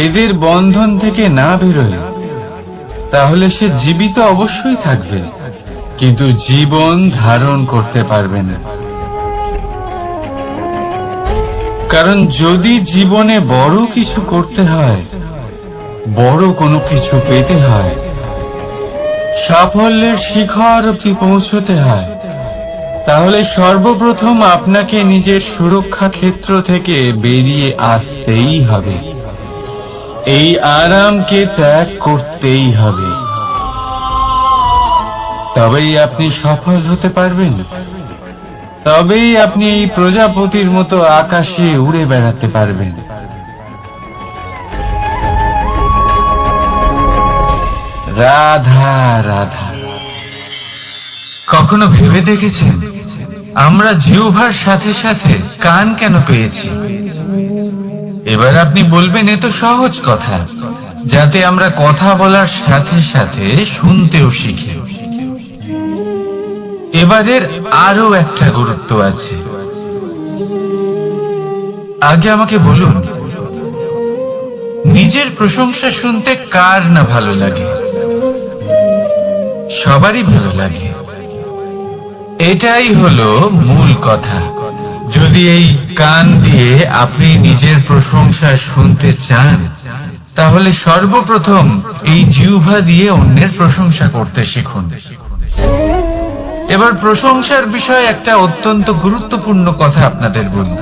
এদের বন্ধন থেকে না বেরোয়, তাহলে সে জীবিত অবশ্যই থাকবে, কিন্তু জীবন ধারণ করতে পারবে না। কারণ যদি জীবনে বড় কিছু করতে হয়, বড় কোনো কিছু পেতে হয়, সাফল্যের শিখর অবধি পৌঁছতে হয়, তাহলে সর্বপ্রথম আপনাকে নিজের সুরক্ষা ক্ষেত্র থেকে বেরিয়ে আসতেই হবে। এই আরামকে ত্যাগ করতেই হবে। তবেই আপনি সফল হতে পারবেন। তবেই আপনি এই প্রজাপতির মতো আকাশে উড়ে বেড়াতে পারবেন। রাধা রাধা। কখনো ভেবে দেখেছেন আমরা জিহ্বার সাথে সাথে কান কেন পেয়েছি? এবার আপনি বলবেন এ তো সহজ কথা, যাতে আমরা কথা বলার সাথে সাথে শুনতেও শিখি। এবারের আরো একটা গুরুত্ব আছে। আগে আমাকে বলুন, নিজের প্রশংসা শুনতে কার না ভালো লাগে? সবারই ভালো লাগে। এটাই হলো মূল কথা। যদি এই কান দিয়ে আপনি নিজের প্রশংসা শুনতে চান, তাহলে সর্বপ্রথম এই জিহ্বা দিয়ে অন্যের প্রশংসা করতে শিখুন। এবার প্রশংসার বিষয়ে একটা অত্যন্ত গুরুত্বপূর্ণ কথা আপনাদের বলি।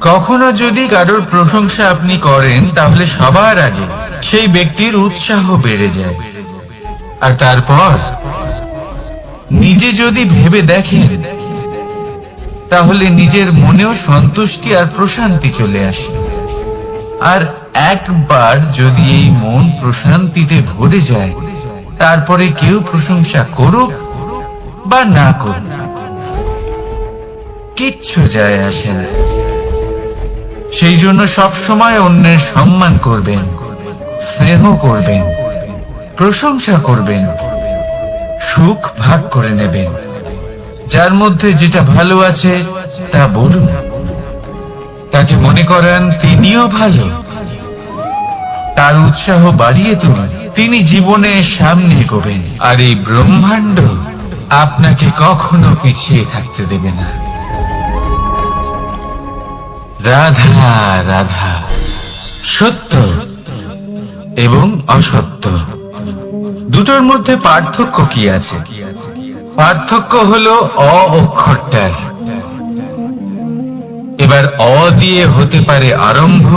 কখনো যদি কারোর প্রশংসা আপনি করেন, তাহলে সবার আগে সেই ব্যক্তির উৎসাহ বেড়ে যায়। আর তারপর নিজে যদি ভেবে দেখেন, তাহলে নিজের মনেও সন্তুষ্টি আর প্রশান্তি চলে আসে। আর একবার যদি এই মন প্রশান্তিতে ভরে যায়, তারপরে কেউ প্রশংসা করুক বা না করুক, কিচ্ছু যায় আসে না। সেই জন্য সবসময় অন্যের সম্মান করবেন, স্নেহ করবেন, প্রশংসা করবেন, সুখ ভাগ করে নেবেন। যার মধ্যে যেটা ভালো আছে তা বলুন, তাকে মনে করেন তিনিও ভালো, তার উৎসাহ বাড়িয়ে তুলুন। তিনি জীবনে সামনে এগোবেন, আর এই ব্রহ্মাণ্ড আপনাকে কখনো পিছিয়ে থাকতে দেবে না। রাধা রাধা। সত্য এবং অসত্য দুটোর মধ্যে পার্থক্য কি আছে? পার্থক্য হলো অ অক্ষরটার। এবার অ দিয়ে হতে পারে আরম্ভ,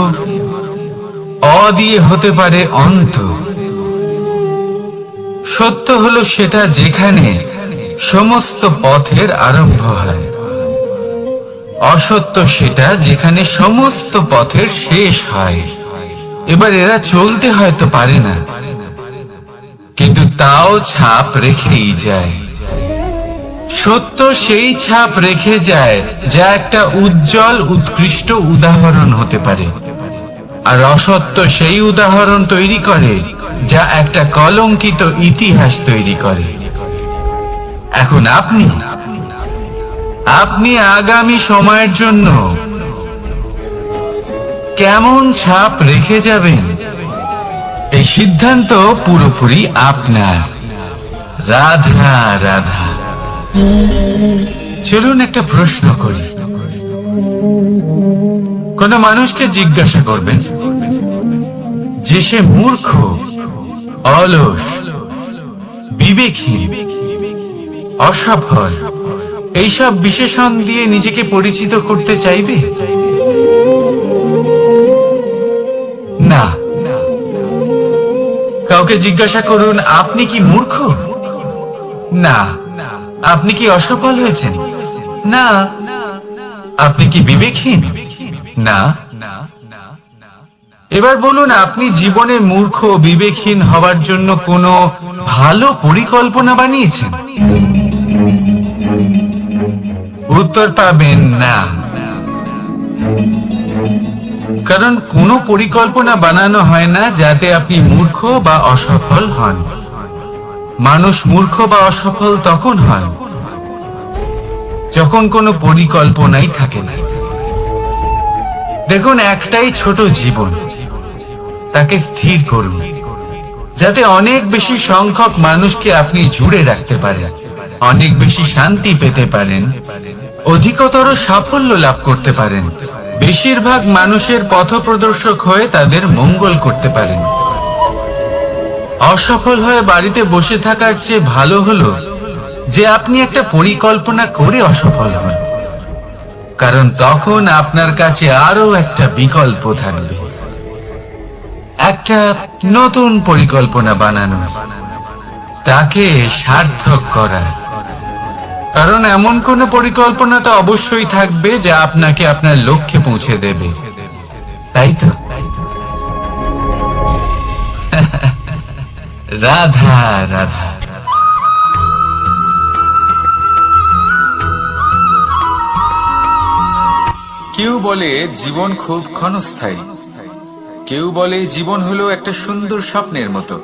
অ দিয়ে হতে পারে অন্ত। সত্য হলো সেটা যেখানে সমস্ত পথের আরম্ভ হয়, অসত্য সেটা যেখানে সমস্ত পথের শেষ হয়। এবার এরা চলতে হয়তো পারে না, কিন্তু তাও ছাপ রেখেই যায়। সত্য সেই ছাপ রেখে যায় যা একটা উজ্জ্বল উৎকৃষ্ট উদাহরণ হতে পারে, আর অসত্য সেই উদাহরণ তৈরি করে যা একটা কলঙ্কিত ইতিহাস তৈরি করে। এখন আপনি আগামী সময়ের জন্য কেমন ছাপ রেখে যাবেন, এই সিদ্ধান্ত পুরোপুরি আপনার। রাধা রাধা। চলুন একটা প্রশ্ন করি। কোন মানুষকে জিজ্ঞাসা করবেন যে সে মূর্খ, অলস, বিবেকহীন, অসফল, এইসব বিশেষণ দিয়ে নিজেকে পরিচিত করতে চাইবে? না। কাউকে জিজ্ঞাসা করুন আপনি কি মূর্খ, না। আপনি কি অসফল হয়েছেন? না। আপনি কি বিবেকহীন? না। এবার বলুন, আপনি জীবনে মূর্খ ও বিবেকহীন হবার জন্য কোনো ভালো পরিকল্পনা বানিয়েছেন? উত্তর পাবেন না। কারণ কোনো পরিকল্পনা বানানো হয় না যাতে আপনি মূর্খ বা অসফল হন। মানুষ মূর্খ বা অসফল তখন হন যখন কোনো পরিকল্পনাই থাকে না। দেখুন, একটাই ছোট জীবন, তাকে স্থির করুন যাতে অনেক বেশি সংখ্যক মানুষকে আপনি জুড়ে রাখতে পারেন, অনেক বেশি শান্তি পেতে পারেন, অধিকতর সাফল্য লাভ করতে পারেন, বেশিরভাগ মানুষের পথপ্রদর্শক হয়ে তাদের মঙ্গল করতে পারেন। অসফল হয়ে বাড়িতে বসে থাকার চেয়ে ভালো হলো যে আপনি একটা পরিকল্পনা করে অসফল হন, কারণ তখন আপনার কাছে আরো একটা বিকল্প থাকবে, একটা নতুন পরিকল্পনা বানানো, তাকে সার্থক করা। কারণ এমন কোন পরিকল্পনা তো অবশ্যই থাকবে যা আপনাকে আপনার লক্ষ্যে পৌঁছে দেবে, তাই তো? রাধা রাধা। কেউ বলে জীবন খুব ক্ষণস্থায়ী, কেউ বলে জীবন হলো একটা সুন্দর স্বপ্নের মতো,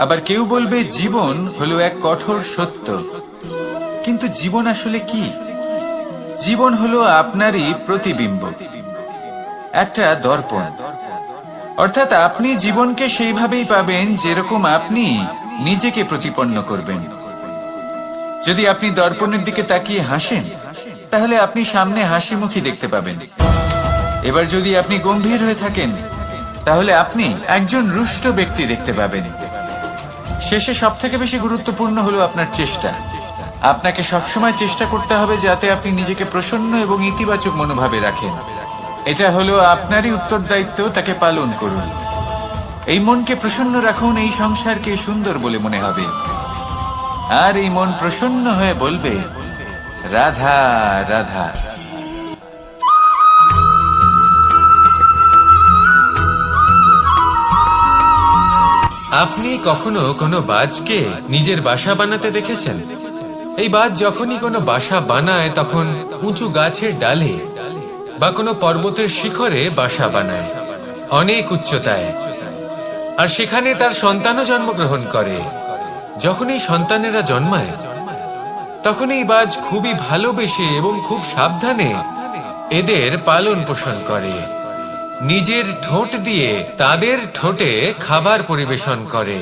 আবার কেউ বলবে জীবন হলো এক কঠোর সত্য। কিন্তু জীবন আসলে কি? জীবন হলো আপনারই প্রতিবিম্ব, একটা দর্পণ। অর্থাৎ আপনি জীবনকে সেইভাবেই পাবেন যেরকম আপনি নিজেকে প্রতিপন্ন করবেন। যদি আপনি দর্পণের দিকে তাকিয়ে হাসেন, তাহলে আপনি সামনে হাসি মুখী দেখতে পাবেন। এবার যদি আপনি গম্ভীর হয়ে থাকেন, তাহলে আপনি একজন রুষ্ট ব্যক্তি দেখতে পাবেন। শেষে সবথেকে বেশি গুরুত্বপূর্ণ হলো আপনার চেষ্টা। আপনাকে সবসময় চেষ্টা করতে হবে যাতে আপনি নিজেকে প্রসন্ন এবং ইতিবাচক মনোভাবে রাখেন। এটা হলো আপনারই উত্তরদায়িত্ব, তাকে পালন করুন। এই মনকে প্রসন্ন রাখুন, এই সংসারকে সুন্দর বলে মনে হবে। আর এই মন প্রসন্ন হয়ে বলবে, রাধা রাধা। আপনি কখনো কোনো বাজকে নিজের বাসা বানাতে দেখেছেন? এই বাজ যখনই কোনো বাসা বানায় তখন উঁচু গাছের ডালে বা কোনো পর্বতের শিখরে বাসা বানায়, অনেক উচ্চতায়। আর সেখানে তার সন্তানও জন্মগ্রহণ করে। যখন এই সন্তানেরা জন্মায় তখন এই বাজ খুবই ভালোবেসে এবং খুব সাবধানে এদের পালন পোষণ করে। নিজের ঠোঁট দিয়ে তাদের ঠোঁটে খাবার পরিবেশন করে।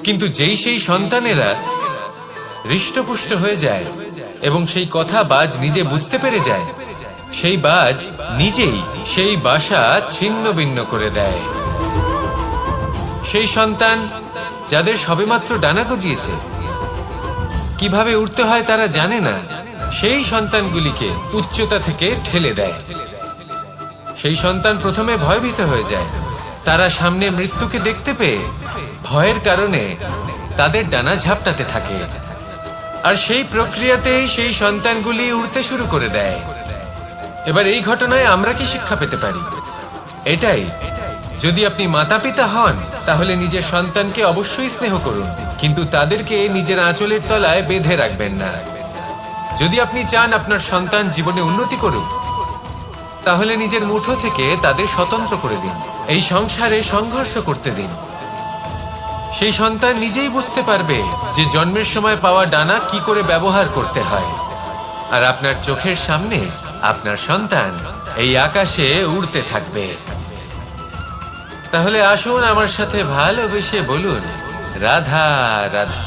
কিন্তু যেই সেই সন্তানেরা হৃষ্টপুষ্ট হয়ে যায় এবং সেই কথা বাজ নিজে বুঝতে পেরে যায়, সেই বাজ নিজেই সেই বাসা ছিন্ন ভিন্ন করে দেয়। সেই সন্তান যাদের সবেমাত্র ডানা গজিয়েছে, কিভাবে উঠতে হয় তারা জানে না, সেই সন্তানগুলিকে উচ্চতা থেকে ঠেলে দেয়। সেই সন্তান প্রথমে ভয়ভীত হয়ে যায়। তারা সামনে মৃত্যুকে দেখতে পেয়ে ভয়ের কারণে তাদের ডানা ঝাপটাতে থাকে। আর সেই প্রক্রিয়াতেই সেই সন্তানগুলি উড়তে শুরু করে দেয়। এবার এই ঘটনায় আমরা কি শিক্ষা পেতে পারি? এটাই, যদি আপনি মাতা পিতা হন তাহলে নিজের সন্তানকে অবশ্যই স্নেহ করুন, কিন্তু তাদেরকে নিজের আঁচলের তলায় বেঁধে রাখবেন না। যদি আপনি চান আপনার সন্তান জীবনে উন্নতি করুক, তাহলে নিজের মুঠো থেকে তাদের স্বতন্ত্র করে দিন, এই সংসারে সংঘর্ষ করতে দিন। সেই সন্তান নিজেই বুঝতে পারবে যে জন্মের সময় পাওয়া ডানা কি করে ব্যবহার করতে হয়। আর আপনার চোখের সামনে আপনার সন্তান এই আকাশে উড়তে থাকবে। তাহলে আসুন আমার সাথে ভালোবেসে বলুন, রাধা রাধা।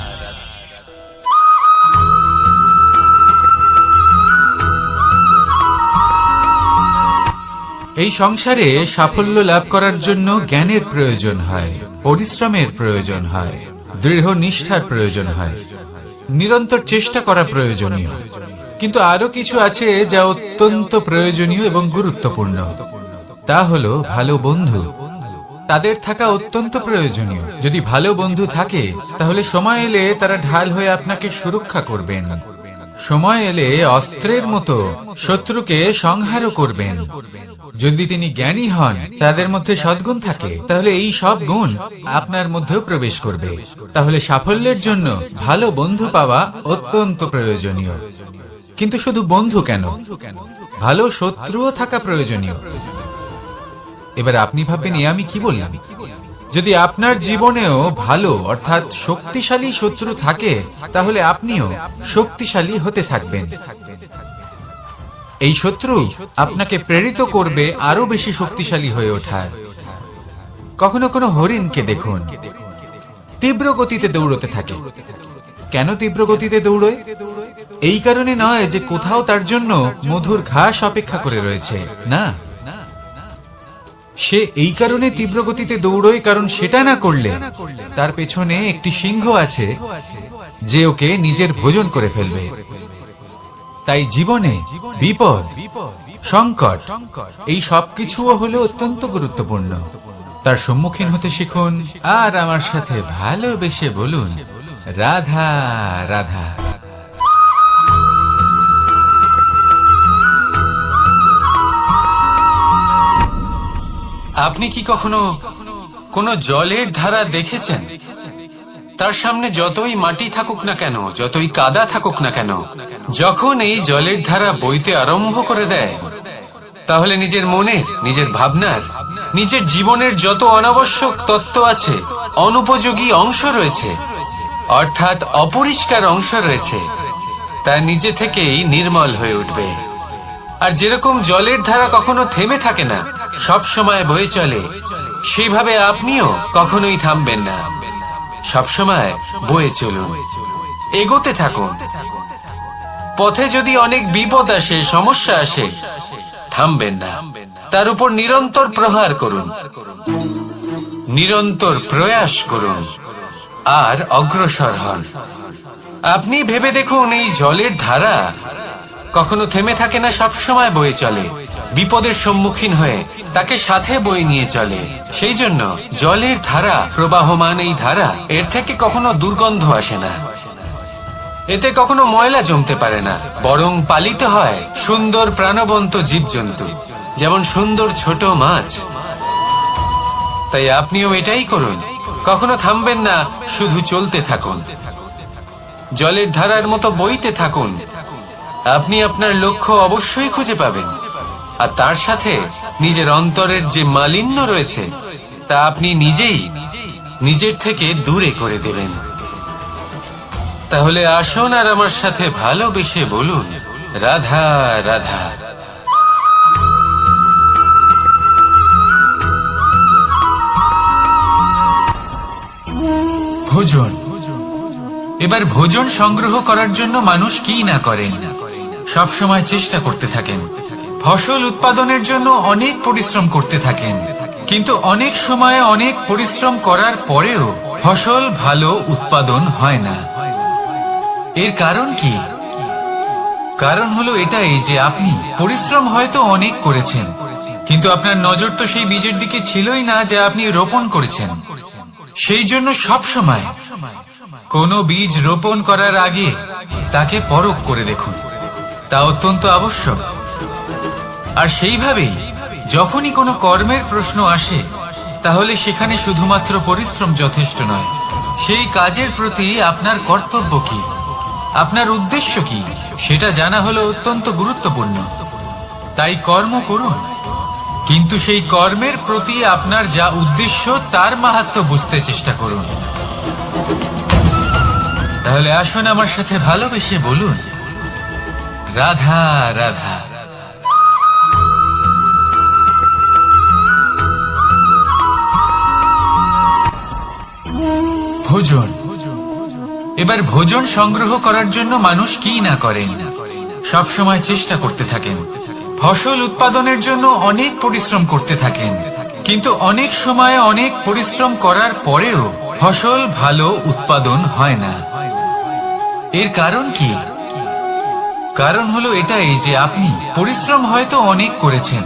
এই সংসারে সাফল্য লাভ করার জন্য জ্ঞানের প্রয়োজন হয়, পরিশ্রমের প্রয়োজন হয়, দৃঢ় নিষ্ঠার প্রয়োজন হয়, নিরন্তর চেষ্টা করা প্রয়োজনীয়। কিন্তু আরো কিছু আছে যা অত্যন্ত প্রয়োজনীয় এবং গুরুত্বপূর্ণ। তা হলো ভালো বন্ধু, তাদের থাকা অত্যন্ত প্রয়োজনীয়। যদি ভালো বন্ধু থাকে তাহলে সময় এলে তারা ঢাল হয়ে আপনাকে সুরক্ষা করবেন। সময় এলে অস্ত্রের মতো শত্রুকে সংহারও করবেন। যদি তিনি জ্ঞানী হন, তাদের মধ্যে সদ্গুণ থাকে, তাহলে এই সব গুণ আপনার মধ্যেও প্রবেশ করবে। তাহলে সাফল্যের জন্য ভালো বন্ধু পাওয়া অত্যন্ত প্রয়োজনীয়। কিন্তু শুধু বন্ধু কেন, ভালো শত্রুও থাকা প্রয়োজনীয়। এবার আপনি ভাববেন, আমি কি বললাম? যদি আপনার জীবনেও ভালো অর্থাৎ শক্তিশালী শত্রু থাকে, তাহলে আপনিও শক্তিশালী হতে থাকবেন। এই শত্রু আপনাকে প্রেরিত করবে আরো বেশি শক্তিশালী হয়ে ওঠার। কখনো কোনো হরিণকে দেখুন, তীব্র গতিতে দৌড়তে থাকে। কেন তীব্র গতিতে দৌড়য়? এই কারণে নয় যে কোথাও তার জন্য মধুর ঘাস অপেক্ষা করে রয়েছে, না। সে এই কারণে তীব্র গতিতে দৌড়য় কারণ সেটা না করলে তার পেছনে একটি সিংহ আছে যে ওকে নিজের ভোজন করে ফেলবে। তাই জীবনে বিপদ, সংকট, এই সবকিছুও হলো অত্যন্ত গুরুত্বপূর্ণ। তার সম্মুখীন হতে শিখুন আর আমার সাথে ভালোবেসে বলুন, রাধা রাধা। আপনি কি কখনো কোনো জলের ধারা দেখেছেন? তার সামনে যতই মাটি থাকুক না কেন, যতই কাদা থাকুক না কেন, যখন এই জলের ধারা বইতে আরম্ভ করে দেয়, তাহলে নিজের মনের, নিজের ভাবনার, নিজের জীবনের যত অনাবশ্যক তত্ত্ব আছে, অনুপযোগী অংশ রয়েছে, অর্থাৎ অপরিষ্কার অংশ রয়েছে, তা নিজে থেকেই নির্মল হয়ে উঠবে। আর যেরকম জলের ধারা কখনো থেমে থাকে না, সব সময় বয়ে চলে, সেইভাবে আপনিও কখনোই থামবেন না। সবসময় বয়ে চলুন, এগোতে থাকুন। পথে যদি অনেক বিপদ আসে, সমস্যা আসে, থামবেন না, তার উপর নিরন্তর প্রহার করুন, নিরন্তর প্রয়াস করুন আর অগ্রসর হন। আপনি ভেবে দেখুন, এই জলের ধারা কখনো থেমে থাকে না, সবসময় বয়ে চলে, বিপদের সম্মুখীন হয়ে তাকে সাথে বয়ে নিয়ে চলে। সেই জন্য জলের ধারা, প্রবাহমান এই ধারা, এর থেকে কখনো দুর্গন্ধ আসে না, এতে কখনো ময়লা জমতে পারে না, বরং পালিত হয় সুন্দর প্রাণবন্ত জীবজন্তু, যেমন সুন্দর ছোট মাছ। তাই আপনিও এটাই করুন, কখনো থামবেন না, শুধু চলতে থাকুন, জলের ধারার মতো বইতে থাকুন। আপনি আপনার লক্ষ্য অবশ্যই খুঁজে পাবেন, আর তার সাথে নিজের অন্তরের যে মালিন্য রয়েছে তা আপনি নিজেই নিজের থেকে দূরে করে দেবেন। তাহলে আসুন আর আমার সাথে ভালোবেসে বলুন, রাধা রাধা। ভোজন। এবার ভোজন সংগ্রহ করার জন্য মানুষ কি না করেন, সব সময় চেষ্টা করতে থাকেন। ফসল উৎপাদনের জন্য অনেক পরিশ্রম করতে থাকেন, কিন্তু অনেক সময় অনেক পরিশ্রম করার পরেও ফসল ভালো উৎপাদন হয় না। এর কারণ কি? কারণ হলো এটাই যে আপনি পরিশ্রম হয়তো অনেক করেছেন, কিন্তু আপনার নজর তো সেই বীজের দিকে ছিলই না যা আপনি রোপণ করেছেন। সেই জন্য সব সময় কোনো বীজ রোপণ করার আগে তাকে পরখ করে দেখুন, তা অত্যন্ত আবশ্যক। আর সেইভাবেই যখনই কোনো কর্মের প্রশ্ন আসে, তাহলে সেখানে শুধুমাত্র পরিশ্রম যথেষ্ট নয়, সেই কাজের প্রতি আপনার কর্তব্য কি, আপনার উদ্দেশ্য কি, সেটা জানা হলো অত্যন্ত গুরুত্বপূর্ণ। তাই কর্ম করুন, কিন্তু সেই কর্মের প্রতি আপনার যা উদ্দেশ্য তার মাহাত্ম্য বুঝতে চেষ্টা করুন। তাহলে আসুন আমার সাথে ভালোবেসে বলুন, রাধা রাধা। ভোজন। এবার ভোজন সংগ্রহ করার জন্য মানুষ কি না করেন, সব সময় চেষ্টা করতে থাকেন। ফসল উৎপাদনের জন্য অনেক পরিশ্রম করতে থাকেন, কিন্তু অনেক সময় অনেক পরিশ্রম করার পরেও ফসল ভালো উৎপাদন হয় না। এর কারণ কি? কারণ হলো এটাই যে আপনি পরিশ্রম হয়তো অনেক করেছেন,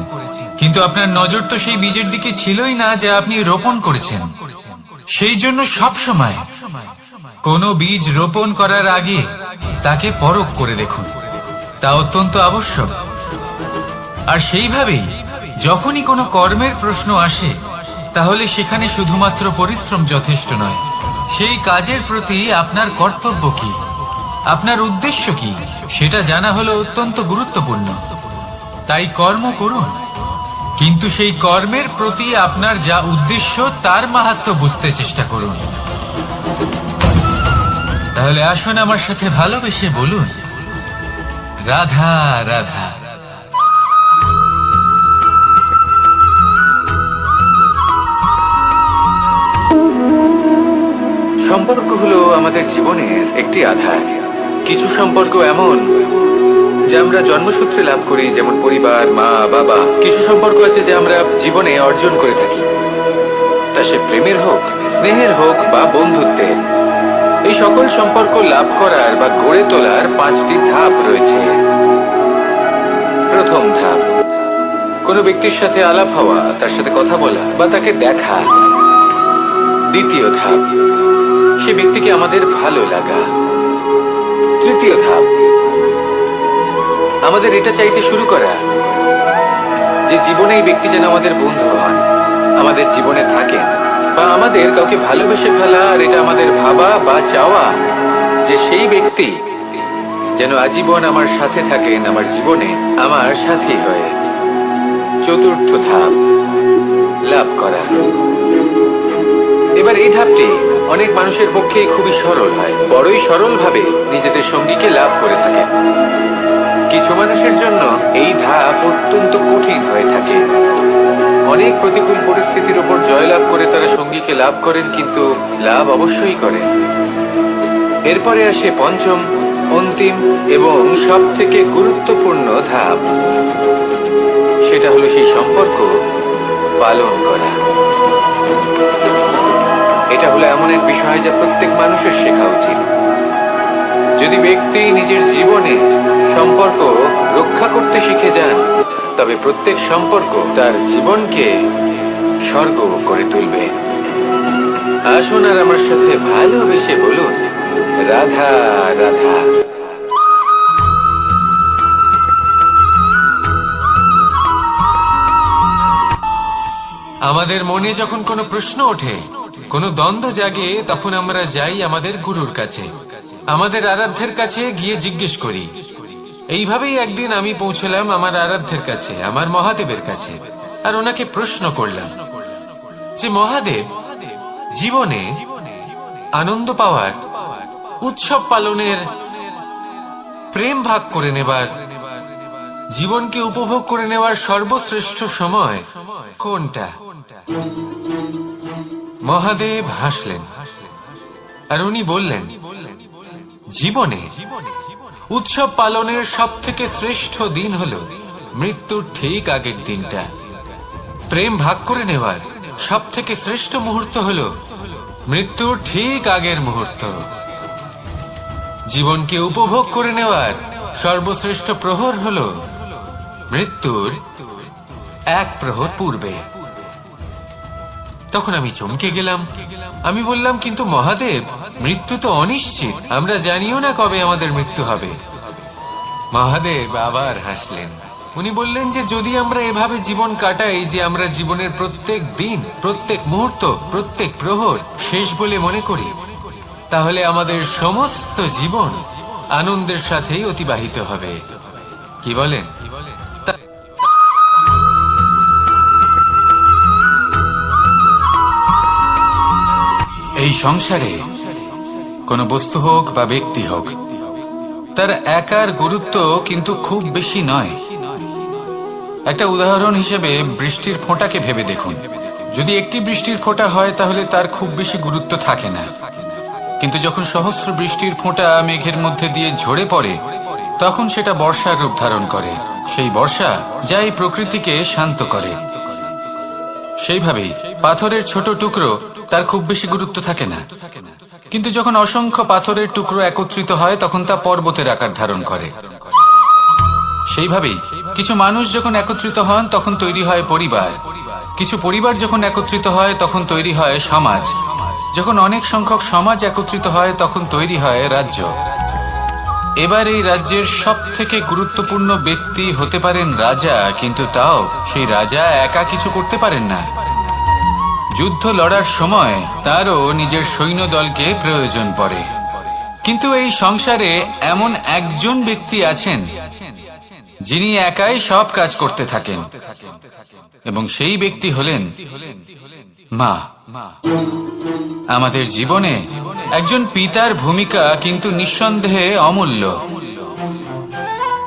কিন্তু আপনার নজর তো সেই বীজের দিকে ছিলই না যা আপনি রোপণ করেছেন। সেই জন্য সব সময় কোনো বীজ রোপণ করার আগে তাকে পরখ করে দেখুন, তা অত্যন্ত আবশ্যক। আর সেইভাবেই যখনই কোনো কর্মের প্রশ্ন আসে, তাহলে সেখানে শুধুমাত্র পরিশ্রম যথেষ্ট নয়, সেই কাজের প্রতি আপনার কর্তব্য কি, আপনার উদ্দেশ্য কি, সেটা জানা হলো অত্যন্ত গুরুত্বপূর্ণ। তাই কর্ম করুন, কিন্তু সেই কর্মের প্রতি আপনার যা উদ্দেশ্য তার মাহাত্ম্য বুঝতে চেষ্টা করুন। তাহলে আসুন আমার সাথে ভালোবেসে বলুন, রাধা রাধা। সম্পর্ক হলো আমাদের জীবনের একটি আধার। কিছু সম্পর্ক এমন যা আমরা জন্মসূত্রে লাভ করি, যেমন পরিবার, মা, বাবা। কিছু সম্পর্ক আছে যা আমরা জীবনে অর্জন করে থাকি, তা সে প্রেমের হোক, স্নেহের হোক বা বন্ধুত্বের। এই সকল সম্পর্ক লাভ করার বা গড়ে তোলার 5টি ধাপ রয়েছে। প্রথম ধাপ, কোনো ব্যক্তির সাথে আলাপ হওয়া, তার সাথে কথা বলা বা তাকে দেখা। দ্বিতীয় ধাপ, সে ব্যক্তিকে আমাদের ভালো লাগা। তৃতীয় ধাপ, আমাদের এটা চাইতে শুরু করা যে জীবনে এই ব্যক্তি যেন আমাদের বন্ধু হন, আমাদের জীবনে থাকেন, বা আমাদের কাউকে ভালোবেসে ফেলা। আর এটা আমাদের ভাবা বা চাওয়া যে সেই ব্যক্তি যেন আজীবন আমার সাথে থাকেন, আমার জীবনে আমার সাথী হয়ে। চতুর্থ ধাপ, লাভ করা। এবার এই ধাপটি অনেক মানুষের পক্ষেই খুবই সরল হয়, বড়ই সরলভাবে নিজেদের সঙ্গীকে লাভ করে থাকেন। কিছু মানুষের জন্য এই ধাপ অত্যন্ত কঠিন হয়ে থাকে। অনেক প্রতিকূল পরিস্থিতির উপর জয়লাভ করে তারা সঙ্গীকে লাভ করেন, কিন্তু লাভ অবশ্যই করেন। এরপরে আসে পঞ্চম, অন্তিম এবং সব থেকে গুরুত্বপূর্ণ ধাপ। সেটা হলো সেই সম্পর্ক পালন করা। এটা হলো এমন এক বিষয় যা প্রত্যেক মানুষের শেখা উচিত। যদি ব্যক্তি নিজের জীবনে সম্পর্ক রক্ষা করতে শিখে যান, তবে প্রত্যেক সম্পর্ক তার জীবনকে স্বর্গ করে তুলবে। আসুন আর আমার সাথে ভালোবেসে বলুন, রাধা রাধা। আমাদের মনে যখন কোনো প্রশ্ন ওঠে, কোনো দ্বন্দ্ব জাগে, তখন আমরা যাই আমাদের গুরুর কাছে, আমাদের আরাধ্যের কাছে গিয়ে জিজ্ঞেস করি। এইভাবেই একদিন আমি পৌঁছলাম আমার আরাধ্যের কাছে, আমার মহাদেবের কাছে, আর ওনাকে প্রশ্ন করলাম যে মহাদেব, জীবনে আনন্দ পাওয়ার, উৎসব পালনের, প্রেম ভাগ করে নেবার, জীবনকে উপভোগ করে নেওয়ার সর্বশ্রেষ্ঠ সময় কোনটা? মহাদেব হাসলেন আর উনি বললেন, জীবনে উৎসব পালনের সব থেকে শ্রেষ্ঠ দিন হলো মৃত্যুর ঠিক আগের দিনটা। প্রেম ভাগ করে নেওয়ার সব থেকে শ্রেষ্ঠ মুহূর্ত হলো মৃত্যুর ঠিক আগের মুহূর্ত। জীবনকে উপভোগ করে নেওয়ার সর্বশ্রেষ্ঠ প্রহর হলো মৃত্যুর 1 প্রহর পূর্বে। তখন আমি চমকে গেলাম। আমি বললাম, কিন্তু মহাদেব, মৃত্যু তো অনিশ্চিত, আমরা জানিও না কবে আমাদের মৃত্যু হবে। মহাদেব আবার হাসলেন। উনি বললেন যে যদি আমরা এভাবে জীবন কাটাই যে আমরা জীবনের প্রত্যেক দিন, প্রত্যেক মুহূর্ত, প্রত্যেক প্রহর শেষ বলে মনে করি, তাহলে আমাদের সমস্ত জীবন আনন্দের সাথেই অতিবাহিত হবে। কি বলেন? এই সংসারে কোনো বস্তু হোক বা ব্যক্তি হোক, তার একার গুরুত্ব কিন্তু খুব বেশি নয়। একটা উদাহরণ হিসেবে বৃষ্টির ফোঁটাকে ভেবে দেখুন। যদি একটি বৃষ্টির ফোঁটা হয় তাহলে তার খুব বেশি গুরুত্ব থাকে না, কিন্তু যখন সহস্র বৃষ্টির ফোঁটা মেঘের মধ্যে দিয়ে ঝরে পড়ে, তখন সেটা বর্ষার রূপ ধারণ করে। সেই বর্ষা যা এই প্রকৃতিকে শান্ত করে। সেইভাবেই পাথরের ছোট টুকরো, তার খুব বেশি গুরুত্ব থাকে না, কিন্তু যখন অসংখ্য পাথরের টুকরো একত্রিত হয় তখন তা পর্বতের আকার ধারণ করে। সেইভাবেই কিছু মানুষ যখন একত্রিত হন তখন তৈরি হয় পরিবার, কিছু পরিবার যখন একত্রিত হয় তখন তৈরি হয় সমাজ, যখন অনেক সংখ্যক সমাজ একত্রিত হয় তখন তৈরি হয় রাজ্য। এবার এই রাজ্যের সব থেকে গুরুত্বপূর্ণ ব্যক্তি হতে পারেন রাজা, কিন্তু তাও সেই রাজা একা কিছু করতে পারেন না। যুদ্ধ লড়ার সময় তারও নিজের সৈন্যদলকে প্রয়োজন পড়ে। কিন্তু এই সংসারে এমন একজন ব্যক্তি আছেন যিনি একাই সব কাজ করতে থাকেন, এবং সেই ব্যক্তি হলেন মা। আমাদের জীবনে একজন পিতার ভূমিকা কিন্তু নিঃসন্দেহে অমূল্য,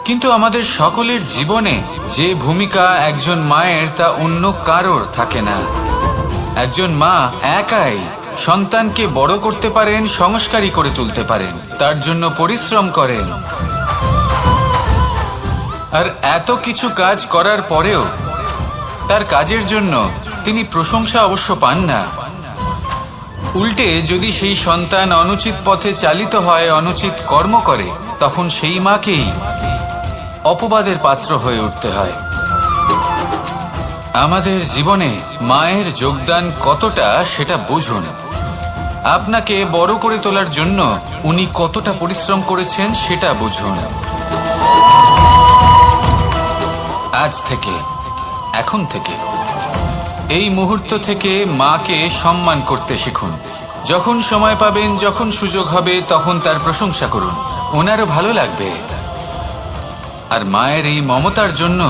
কিন্তু আমাদের সকলের জীবনে যে ভূমিকা একজন মায়ের তা অন্য কারোর থাকে না। একজন মা একাই সন্তানকে বড় করতে পারেন, সংস্কারী করে তুলতে পারেন, তার জন্য পরিশ্রম করেন। আর এত কিছু কাজ করার পরেও তার কাজের জন্য তিনি প্রশংসা অবশ্য পান না। উল্টে যদি সেই সন্তান অনুচিত পথে চালিত হয়, অনুচিত কর্ম করে, তখন সেই মাকেই অপবাদের পাত্র হয়ে উঠতে হয়। আমাদের জীবনে মায়ের যোগদান কতটা সেটা বুঝুন। আপনাকে বড় করে তোলার জন্য উনি কতটা পরিশ্রম করেছেন সেটা বুঝুন। আজ থেকে, এখন থেকে, এই মুহূর্ত থেকে মাকে সম্মান করতে শিখুন। যখন সময় পাবেন, যখন সুযোগ হবে, তখন তার প্রশংসা করুন, ওনারও ভালো লাগবে। আর মায়ের এই মমতার জন্য,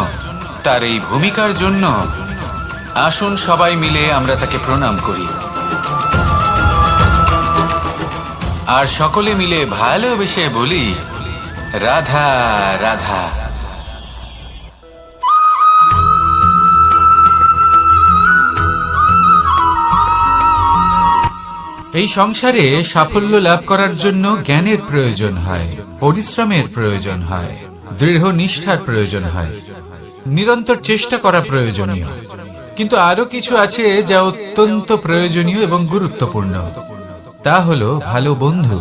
তার এই ভূমিকার জন্য আসুন সবাই মিলে আমরা তাকে প্রণাম করি, আর সকলে মিলে ভালোবেসে বলি রাধা রাধা। এই সংসারে সাফল্য লাভ করার জন্য জ্ঞানের প্রয়োজন হয়, পরিশ্রমের প্রয়োজন হয়, দৃঢ় নিষ্ঠার প্রয়োজন হয়, নিরন্তর চেষ্টা করা প্রয়োজনীয়। কিন্তু আরো কিছু আছে যা অত্যন্ত প্রয়োজনীয় এবং গুরুত্বপূর্ণ। তা হলো ভালো বন্ধু।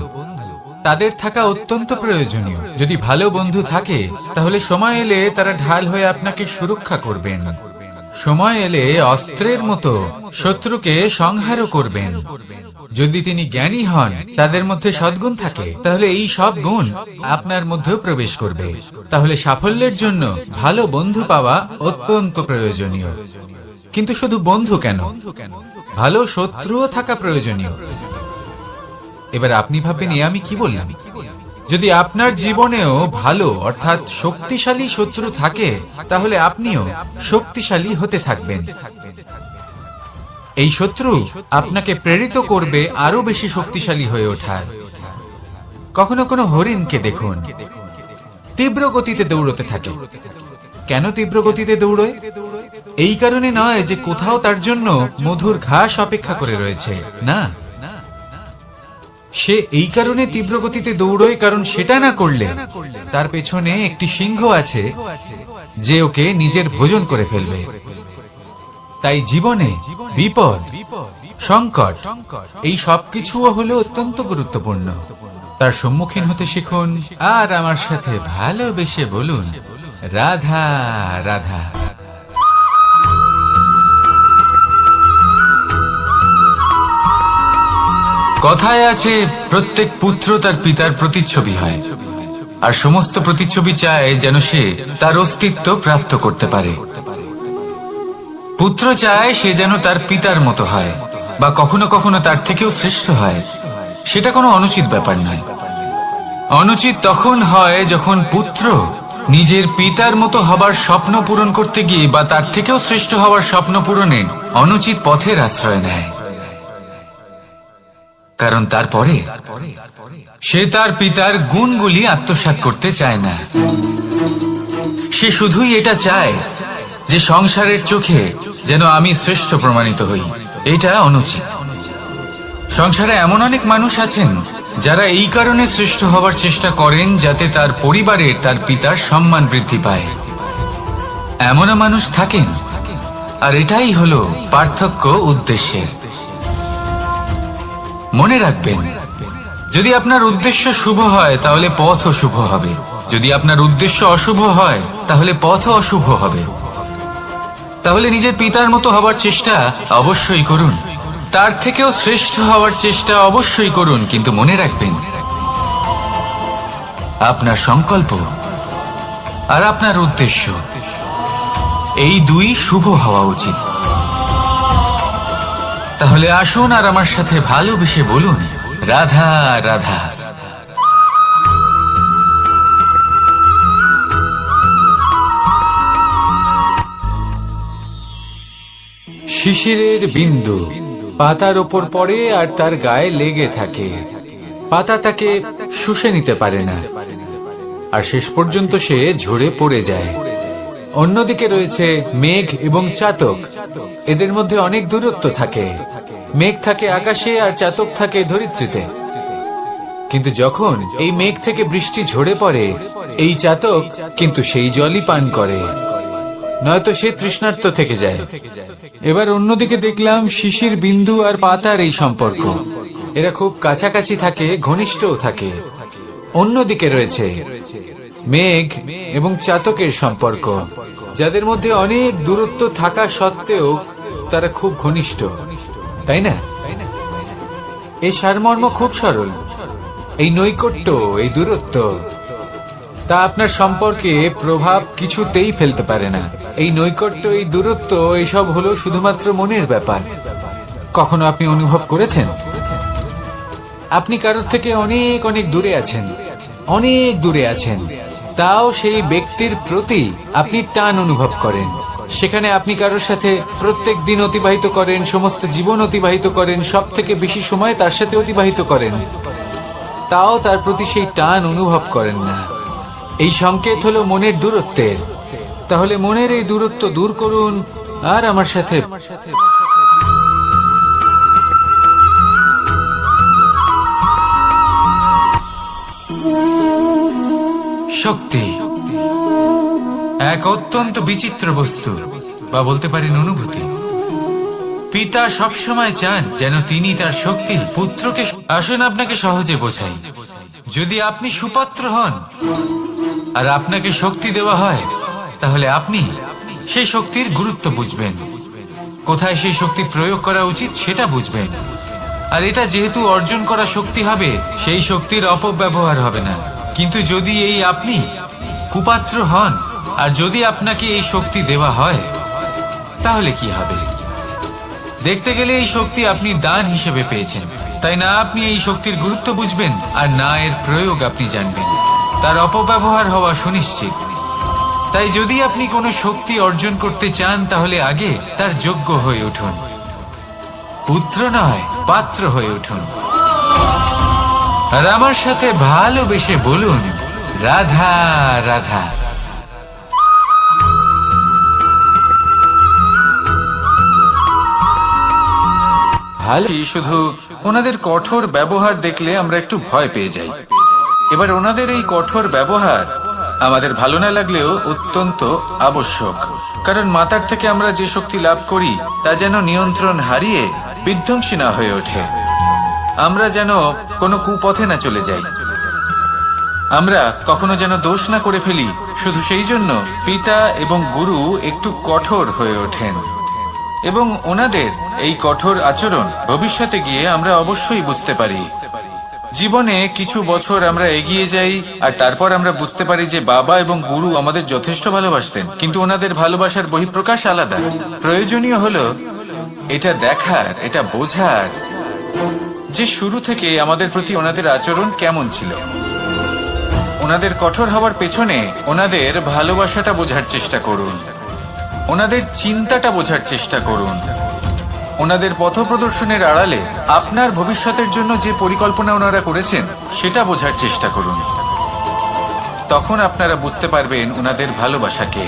তাদের থাকা অত্যন্ত প্রয়োজনীয়। যদি ভালো বন্ধু থাকে তাহলে সময় এলে তারা ঢাল হয়ে আপনাকে সুরক্ষা করবেন। সময় এলে অস্ত্রের মতো শত্রুকে সংহারও করবেন। যদি তিনি জ্ঞানী হন, তাদের মধ্যে সদ্গুণ থাকে, তাহলে এই সব গুণ আপনার মধ্যেও প্রবেশ করবে। তাহলে সাফল্যের জন্য ভালো বন্ধু পাওয়া অত্যন্ত প্রয়োজনীয়। কিন্তু শুধু বন্ধু কেন, ভালো শত্রুও থাকা প্রয়োজনীয়। এবার আপনি ভাববেন, এ আমি কি বললাম? যদি আপনার জীবনেও ভালো অর্থাৎ শক্তিশালী শত্রু থাকে, তাহলে আপনিও শক্তিশালী হতে থাকবেন। এই শত্রু আপনাকে প্রেরিত করবে আরো বেশি শক্তিশালী হয়ে ওঠার। কখনো কোনো হরিণকে দেখুন, তীব্র গতিতে দৌড়তে থাকে। কেন তীব্র গতিতে দৌড়য়? এই কারণে নয় যে কোথাও তার জন্য মধুর ঘাস অপেক্ষা করে রয়েছে, না। সে এই কারণে তীব্র গতিতে দৌড়য় কারণ সেটা না করলে তার পেছনে একটি সিংহ আছে যে ওকে নিজের ভোজন করে ফেলবে। তাই জীবনে বিপদ, সংকট, এই সবকিছুও হলো অত্যন্ত গুরুত্বপূর্ণ। তার সম্মুখীন হতে শিখুন, আর আমার সাথে ভালোবেসে বলুন রাধা রাধা। কথায় আছে, প্রত্যেক পুত্র তার পিতার প্রতিচ্ছবি হয়, আর সমস্ত প্রতিচ্ছবি চায় যেন সে তার অস্তিত্ব প্রাপ্ত করতে পারে। পুত্র চায় সে যেন তার পিতার মতো হয়, বা কখনো কখনো তার থেকেও শ্রেষ্ঠ হয়। সেটা কোনো অনুচিত ব্যাপার নয়। অনুচিত তখন হয় যখন পুত্র নিজের পিতার মতো হবার স্বপ্ন পূরণ করতে গিয়ে বা তার থেকেও শ্রেষ্ঠ হওয়ার স্বপ্ন পূরণে অনুচিত পথের আশ্রয় নেয়। কারণ তারপরে সে তার পিতার গুণগুলি আত্মসাৎ করতে চায় না। সে শুধুই এটা চায় যে সংসারের চোখে যেন আমি শ্রেষ্ঠ প্রমাণিত হই। এটা অনুচিত। সংসারে এমন অনেক মানুষ আছেন যারা এই কারণে শ্রেষ্ঠ হওয়ার চেষ্টা করেন যাতে তার পরিবারের, তার পিতার সম্মান বৃদ্ধি পায়। এমনও মানুষ থাকেন, আর এটাই হলো পার্থক্য উদ্দেশ্যের। মনে রাখবেন, যদি আপনার উদ্দেশ্য শুভ হয় তাহলে পথও শুভ হবে। যদি আপনার উদ্দেশ্য অশুভ হয় তাহলে পথও অশুভ হবে। তাহলে নিজের পিতার মতো হবার চেষ্টা অবশ্যই করুন, তার থেকেও শ্রেষ্ঠ হওয়ার চেষ্টা অবশ্যই করুন, কিন্তু মনে রাখবেন আপনার সংকল্প আর আপনার উদ্দেশ্য এই দুই শুভ হওয়া উচিত। তাহলে আসুন আর আমার সাথে ভালোবেসে বলুন, রাধা রাধা। শিশিরের বিন্দু পাতার ওপর পড়ে আর তার গায়ে লেগে থাকে। পাতা তাকে শুষে নিতে পারে না আর শেষ পর্যন্ত সে ঝরে পড়ে যায়। অন্যদিকে রয়েছে মেঘ এবং চাতক। এদের মধ্যে অনেক দূরত্ব থাকে। মেঘ থাকে আকাশে আর চাতক থাকে ধরিত্রীতে। কিন্তু যখন এই মেঘ থেকে বৃষ্টি ঝরে পড়ে, এই চাতক কিন্তু সেই জলই পান করে, নয়তো সে তৃষ্ণার্ত থেকে যায়। এবার অন্যদিকে দেখলাম শিশির বিন্দু আর পাতার এই সম্পর্ক। এরা খুব কাছাকাছি থাকে, ঘনিষ্ঠও থাকে। অন্যদিকে রয়েছে মেঘ এবং চাতকের সম্পর্ক, যাদের মধ্যে অনেক দূরত্ব থাকা সত্ত্বেও তারা খুব ঘনিষ্ঠ, তাই না? এই সারমর্ম খুব সরল। এই নৈকট্য, এই দূরত্ব, তা আপনার সম্পর্কে প্রভাব কিছুতেই ফেলতে পারে না। এই নৈকট্য, এই দূরত্ব, এইসব হলো শুধুমাত্র মনের ব্যাপার। কখনো আপনি অনুভব করেছেন আপনি কারোর থেকে অনেক অনেক দূরে আছেন, অনেক দূরে আছেন, তাও সেই ব্যক্তির প্রতি আপনি টান অনুভব করেন। সেখানে আপনি কারোর সাথে প্রত্যেক দিন অতিবাহিত করেন, সমস্ত জীবন অতিবাহিত করেন, সব থেকে বেশি সময় তার সাথে অতিবাহিত করেন, তাও তার প্রতি সেই টান অনুভব করেন না। এই সংকেত হলো মনের দূরত্বের। তাহলে মনের এই দূরত্ব দূর করুন আর আমার সাথে শক্তি এক অত্যন্ত বিচিত্র বস্তু, বা বলতে পারেন অনুভূতি। পিতা সবসময় চান যেন তিনি তার শক্তি পুত্রকে। আসুন আপনাকে সহজে বোঝাই। যদি আপনি সুপাত্র হন আর আপনাকে শক্তি দেওয়া হয়, তাহলে আপনি সেই শক্তির গুরুত্ব বুঝবেন, কোথায় সেই শক্তি প্রয়োগ করা উচিত সেটা বুঝবেন। আর এটা যেহেতু অর্জন করা শক্তি হবে, সেই শক্তির অপব্যবহার হবে না। কিন্তু যদি এই আপনি কুপাত্র হন আর যদি আপনাকে এই শক্তি দেওয়া হয়, তাহলে কি হবে? দেখতে গেলে এই শক্তি আপনি দান হিসেবে পেয়েছেন, তাই না? আপনি এই শক্তির গুরুত্ব বুঝবেন আর না এর প্রয়োগ আপনি জানবেন। তার অপব্যবহার হওয়া সুনিশ্চিত। তাই যদি আপনি কোনো শক্তি অর্জন করতে চান, তাহলে আগে তার যোগ্য হয়ে উঠুন। পুত্র নয়, পাত্র হয়ে উঠুন। আর আমার সাথে ভালোবেসে বলুন, রাধা রাধা। ভালো, শুধু ওনাদের কঠোর ব্যবহার দেখলে আমরা একটু ভয় পেয়ে যাই। এবার ওনাদের এই কঠোর ব্যবহার আমাদের ভালো না লাগলেও অত্যন্ত আবশ্যক, কারণ মাতার থেকে আমরা যে শক্তি লাভ করি তা যেন নিয়ন্ত্রণ হারিয়ে বিধ্বংসী না হয়ে ওঠে। আমরা যেন কোনো কুপথে না চলে যাই, আমরা কখনো যেন দোষ না করে ফেলি। শুধু সেই জন্য পিতা এবং গুরু একটু কঠোর হয়ে ওঠেন, এবং ওনাদের এই কঠোর আচরণ ভবিষ্যতে গিয়ে আমরা অবশ্যই বুঝতে পারি। জীবনে কিছু বছর আমরা এগিয়ে যাই আর তারপর আমরা বুঝতে পারি যে বাবা এবং গুরু আমাদের যথেষ্ট ভালোবাসতেন, কিন্তু ওনাদের ভালোবাসার বহিঃপ্রকাশ আলাদা। প্রয়োজনীয় হলো এটা দেখার, এটা বোঝার যে শুরু থেকে আমাদের প্রতি ওনাদের আচরণ কেমন ছিল। ওনাদের কঠোর হওয়ার পেছনে ওনাদের ভালোবাসাটা বোঝার চেষ্টা করুন, ওনাদের চিন্তাটা বোঝার চেষ্টা করুন, ওনাদের পথপ্রদর্শনের আড়ালে আপনার ভবিষ্যতের জন্য যে পরিকল্পনা ওনারা করেছেন সেটা বোঝার চেষ্টা করুন। তখন আপনারা বুঝতে পারবেন ওনাদের ভালোবাসাকে।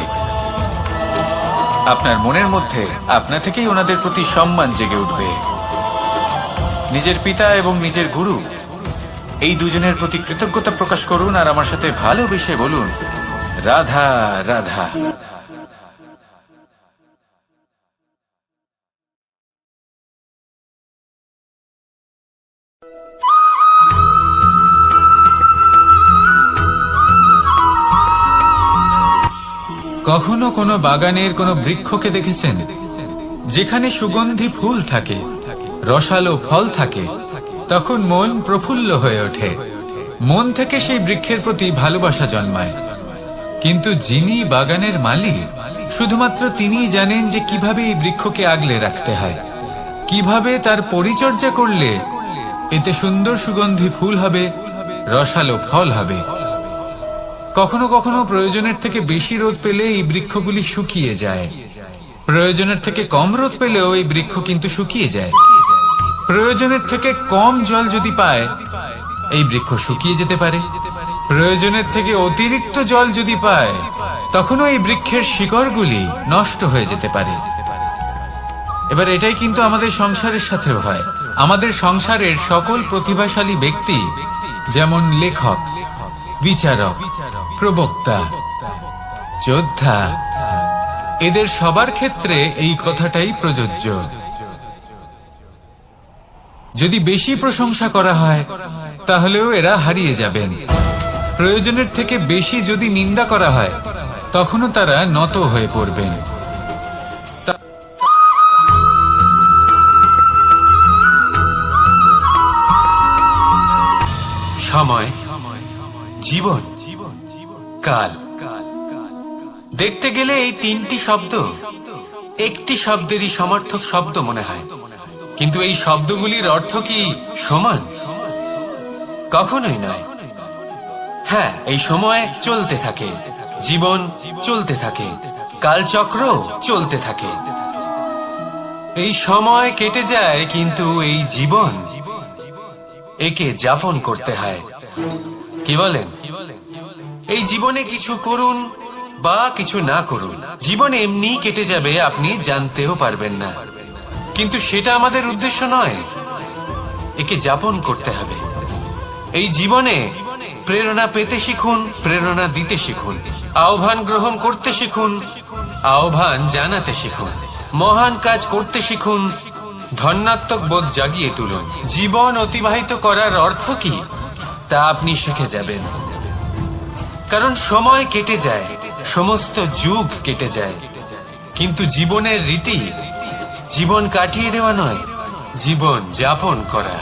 আপনার মনের মধ্যে আপনা থেকেই ওনাদের প্রতি সম্মান জেগে উঠবে। নিজের পিতা এবং নিজের গুরু এই দুজনের প্রতি কৃতজ্ঞতা প্রকাশ করুন আর আমার সাথে ভালোবেসে বলুন, রাধা রাধা। কখনো কোনো বাগানের কোনো বৃক্ষকে দেখেছেন যেখানে সুগন্ধি ফুল থাকে, রসালো ফল থাকে? তখন মন প্রফুল্ল হয়ে ওঠে, মন থেকে সেই বৃক্ষের প্রতি ভালোবাসা জন্মায়। কিন্তু যিনি বাগানের মালিক, শুধুমাত্র তিনিই জানেন যে কিভাবে এই বৃক্ষকে আগলে রাখতে হয়, কিভাবে তার পরিচর্যা করলে এতে সুন্দর সুগন্ধি ফুল হবে, রসালো ফল হবে। কখনো কখনো প্রয়োজনের থেকে বেশি রোদ পেলে এই বৃক্ষগুলি শুকিয়ে যায়, প্রয়োজনের থেকে কম রোদ পেলেও এই বৃক্ষ কিন্তু শুকিয়ে যায়। প্রয়োজনের থেকে কম জল যদি পায়, এই বৃক্ষ শুকিয়ে যেতে পারে। প্রয়োজনের থেকে অতিরিক্ত জল যদি পায়, তখনও এই বৃক্ষের শিকড়গুলি নষ্ট হয়ে যেতে পারে। এবার এটাই কিন্তু আমাদের সংসারের সাথেও হয়। আমাদের সংসারের সকল প্রতিভাশালী ব্যক্তি, যেমন লেখক, বিচারক, প্রবক্তা, যোদ্ধা, এদের সবার ক্ষেত্রে এই কথাটাই প্রযোজ্য। যদি বেশি প্রশংসা করা হয়, তাহলেও এরা হারিয়ে যাবেন। প্রয়োজনের থেকে বেশি যদি নিন্দা করা হয়, তখনও তারা নত হয়ে পড়বেন। সময়, জীবন, কাল। দেখতে গেলে এই তিনটি শব্দ একটি শব্দেরই সমার্থক শব্দ মনে হয়, কিন্তু এই শব্দগুলির অর্থ কি সমান? কখনোই নয়। হ্যাঁ, এই সময় চলতে থাকে, জীবন চলতে থাকে, কালচক্র চলতে থাকে। এই সময় কেটে যায়, কিন্তু এই জীবন, একে যাপন করতে হয়। কি বলেন? এই জীবনে কিছু করুন বা কিছু না করুন, জীবন এমনি কেটে যাবে, আপনি জানতেও পারবেন না। কিন্তু সেটা আমাদের উদ্দেশ্য নয়, একে যাপন করতে হবে। এই জীবনে প্রেরণা পেতে শিখুন, প্রেরণা দিতে শিখুন, আহ্বান গ্রহণ করতে শিখুন, আহ্বান জানাতে শিখুন, মহান কাজ করতে শিখুন, ধন্যাত্মক বোধ জাগিয়ে তুলুন। জীবন অতিবাহিত করার অর্থ কি তা আপনি শিখে যাবেন। কারণ সময় কেটে যায়, সমস্ত যুগ কেটে যায়, কিন্তু জীবনের রীতি জীবন কাটিয়ে দেওয়া নয়, জীবন যাপন করা।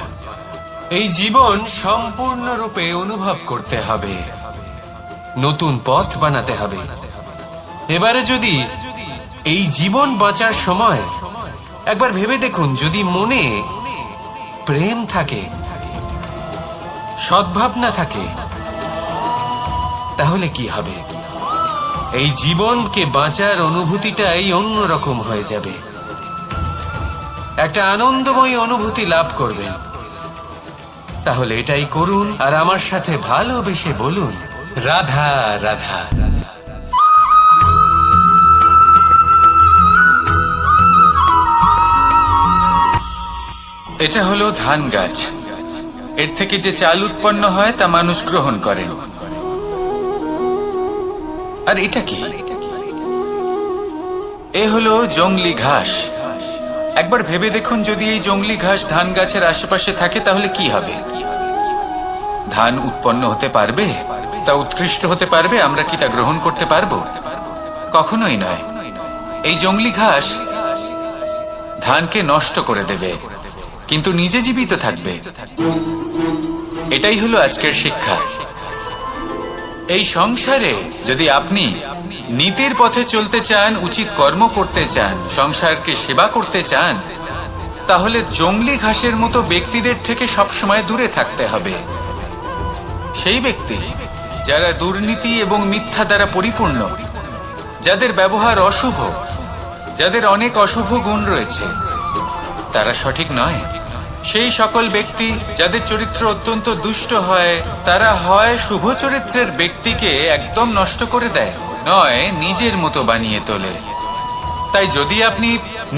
এই জীবন সম্পূর্ণরূপে অনুভব করতে হবে, নতুন পথ বানাতে হবে। এবারে যদি এই জীবন বাঁচার সময় একবার ভেবে দেখুন, যদি মনে প্রেম থাকে, সদ্ভাবনা থাকে, তাহলে কি হবে? এই জীবনকে বাঁচার অনুভূতিটাই অন্যরকম হয়ে যাবে, একটা আনন্দময় অনুভূতি লাভ করবেন। তাহলে এটাই করুন, আর আমার সাথে ভালোবেসে বলুন, রাধা রাধা। এটা হলো ধান গাছ। এর থেকে যে চাল উৎপন্ন হয় তা মানুষ গ্রহণ করেন। আর এটা কি? এ হলো জংলি ঘাস। একবার ভেবে দেখুন, যদি এই জংলি ঘাস ধান গাছের আশেপাশে থাকে, তাহলে কি হবে? ধান উৎপন্ন হতে পারবে? তা উৎকৃষ্ট হতে পারবে? আমরা কি তা গ্রহণ করতে পারবো? কখনোই নয়। এই জংলি ঘাস ধানকে নষ্ট করে দেবে, কিন্তু নিজে জীবিত থাকবে। এটাই হলো আজকের শিক্ষা। এই সংসারে যদি আপনি নীতির পথে চলতে চান, উচিত কর্ম করতে চান, সংসারকে সেবা করতে চান, তাহলে জংলি ঘাসের মতো ব্যক্তিদের থেকে সবসময় দূরে থাকতে হবে। সেই ব্যক্তি যারা দুর্নীতি এবং মিথ্যা দ্বারা পরিপূর্ণ, যাদের ব্যবহার অশুভ, যাদের অনেক অশুভ গুণ রয়েছে, তারা সঠিক নয়। সেই সকল ব্যক্তি যাদের চরিত্র অত্যন্ত দুষ্ট হয়, তারা হয় শুভ চরিত্রের ব্যক্তিকে একদম নষ্ট করে দেয়, নয় নিজের মতো বানিয়ে তোলে। তাই যদি আপনি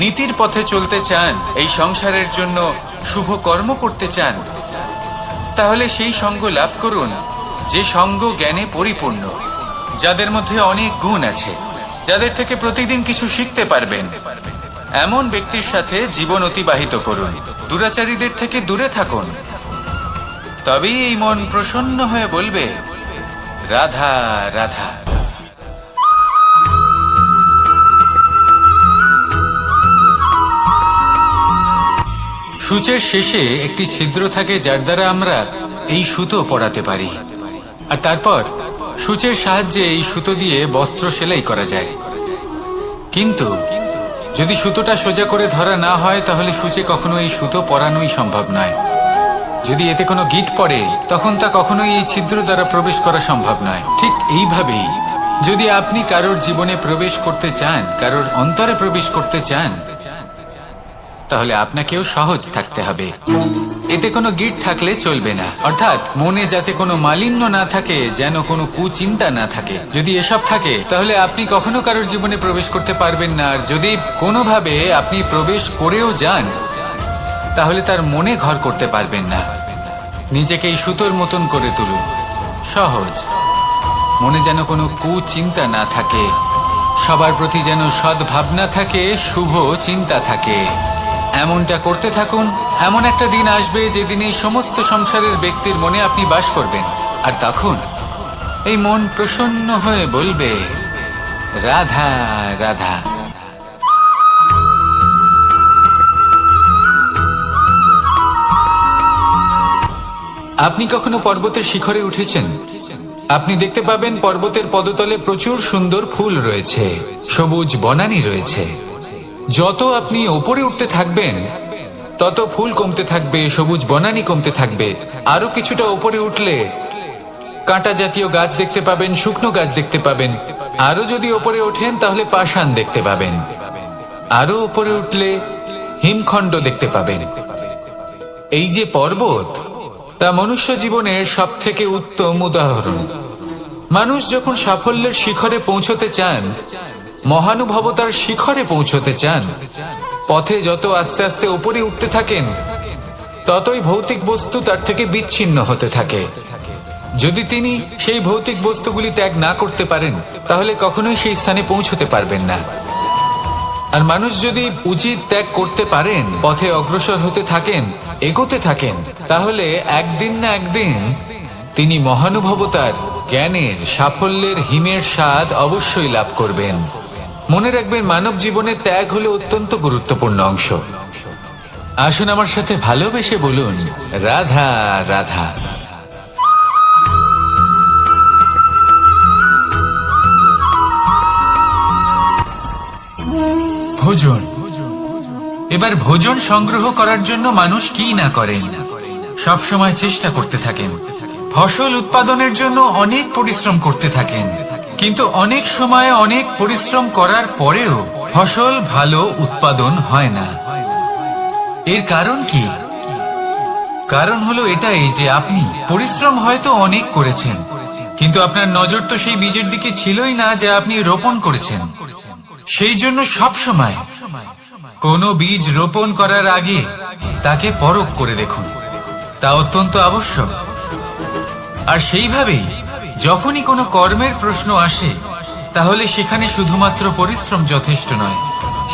নীতির পথে চলতে চান, এই সংসারের জন্য শুভ কর্ম করতে চান, তাহলে সেই সঙ্গ লাভ করুন যে সঙ্গ জ্ঞানে পরিপূর্ণ, যাদের মধ্যে অনেক গুণ আছে, যাদের থেকে প্রতিদিন কিছু শিখতে পারবেন। এমন ব্যক্তির সাথে জীবন অতিবাহিত করুন, দুরাচারীদের থেকে দূরে থাকুন। তবেই এই মন প্রসন্ন হয়ে বলবে, রাধা রাধা। সূচের শেষে একটি ছিদ্র থাকে যার দ্বারা আমরা এই সুতো পরাতে পারি, আর তারপর সূচের সাহায্যে এই সুতো দিয়ে বস্ত্র সেলাই করা যায়। কিন্তু যদি সুতোটা সোজা করে ধরা না হয় তাহলে সূচে কখনো এই সুতো পরানোই সম্ভব নয়। যদি এতে কোনো গিঁট পড়ে তখন তা কখনোই এই ছিদ্র দ্বারা প্রবেশ করা সম্ভব নয়। ঠিক এইভাবেই যদি আপনি কারোর জীবনে প্রবেশ করতে চান, কারোর অন্তরে প্রবেশ করতে চান, তাহলে আপনাকেও সহজ থাকতে হবে। এতে কোনো গিঁট থাকলে চলবে না, অর্থাৎ মনে যাতে কোনো মালিন্য না থাকে, যেন কোনো কুচিন্তা না থাকে। যদি এসব থাকে তাহলে আপনি কখনো কারোর জীবনে প্রবেশ করতে পারবেন না। আর যদি কোনোভাবে আপনি প্রবেশ করেও যান তাহলে তার মনে ঘর করতে পারবেন না। নিজেকে এই সুতোর মতন করে তুলুন, সহজ। মনে যেন কোনো কুচিন্তা না থাকে, সবার প্রতি যেন সদ্ভাবনা থাকে, শুভ চিন্তা থাকে। এমনটা করতে থাকুন। এমন একটা দিন আসবে যেদিন এই সমস্ত সংসারের ব্যক্তির মনে আপনি বাস করবেন, আর তখন এই মন প্রসন্ন হয়ে বলবে, রাধা রাধা। আপনি কখনো পর্বতের শিখরে উঠেছেন? আপনি দেখতে পাবেন পর্বতের পদতলে প্রচুর সুন্দর ফুল রয়েছে, সবুজ বনানী রয়েছে। যত আপনি ওপরে উঠতে থাকবেন তত ফুল কমতে থাকবে, সবুজ বনানী কমতে থাকবে। আরো কিছুটা ওপরে উঠলে কাঁটা জাতীয় গাছ দেখতে পাবেন, শুকনো গাছ দেখতে পাবেন। আরো যদি ওপরে ওঠেন তাহলে পাষাণ দেখতে পাবেন। আরো ওপরে উঠলে হিমখণ্ড দেখতে পাবেন। এই যে পর্বত, তা মনুষ্য জীবনের সব থেকে উত্তম উদাহরণ। মানুষ যখন সাফল্যের শিখরে পৌঁছতে চান, মহানুভবতার শিখরে পৌঁছতে চান, পথে যত আস্তে আস্তে উপরে উঠতে থাকেন ততই ভৌতিক বস্তু তার থেকে বিচ্ছিন্ন হতে থাকে। যদি তিনি সেই ভৌতিক বস্তুগুলি ত্যাগ না করতে পারেন তাহলে কখনোই সেই স্থানে পৌঁছতে পারবেন না। আর মানুষ যদি উচিত ত্যাগ করতে পারেন, পথে অগ্রসর হতে থাকেন, এগোতে থাকেন, তাহলে একদিন না একদিন তিনি মহানুভবতার, জ্ঞানের, সাফল্যের হিমের স্বাদ অবশ্যই লাভ করবেন। মনে রাখবেন, মানব জীবনের ত্যাগ হলো অত্যন্ত গুরুত্বপূর্ণ অংশ। আসুন আমার সাথে ভালোবেসে বলুন, রাধা রাধা। ভোজন। এবার ভোজন সংগ্রহ করার জন্য মানুষ কি না করেন, সব সময় চেষ্টা করতে থাকেন। ফসল উৎপাদনের জন্য অনেক পরিশ্রম করতে থাকেন, কিন্তু অনেক সময় অনেক পরিশ্রম করার পরেও ফসল ভালো উৎপাদন হয় না। এর কারণ কি? কারণ হলো এটাই যে আপনি পরিশ্রম হয়তো অনেক করেছেন, কিন্তু আপনার নজর তো সেই বীজের দিকে ছিলই না যা আপনি রোপণ করেছেন। সেই জন্য সব সময় কোনো বীজ রোপণ করার আগে তাকে পরখ করে দেখুন, তা অত্যন্ত আবশ্যক। আর সেইভাবেই যখনই কোনো কর্মের প্রশ্ন আসে তাহলে সেখানে শুধুমাত্র পরিশ্রম যথেষ্ট নয়,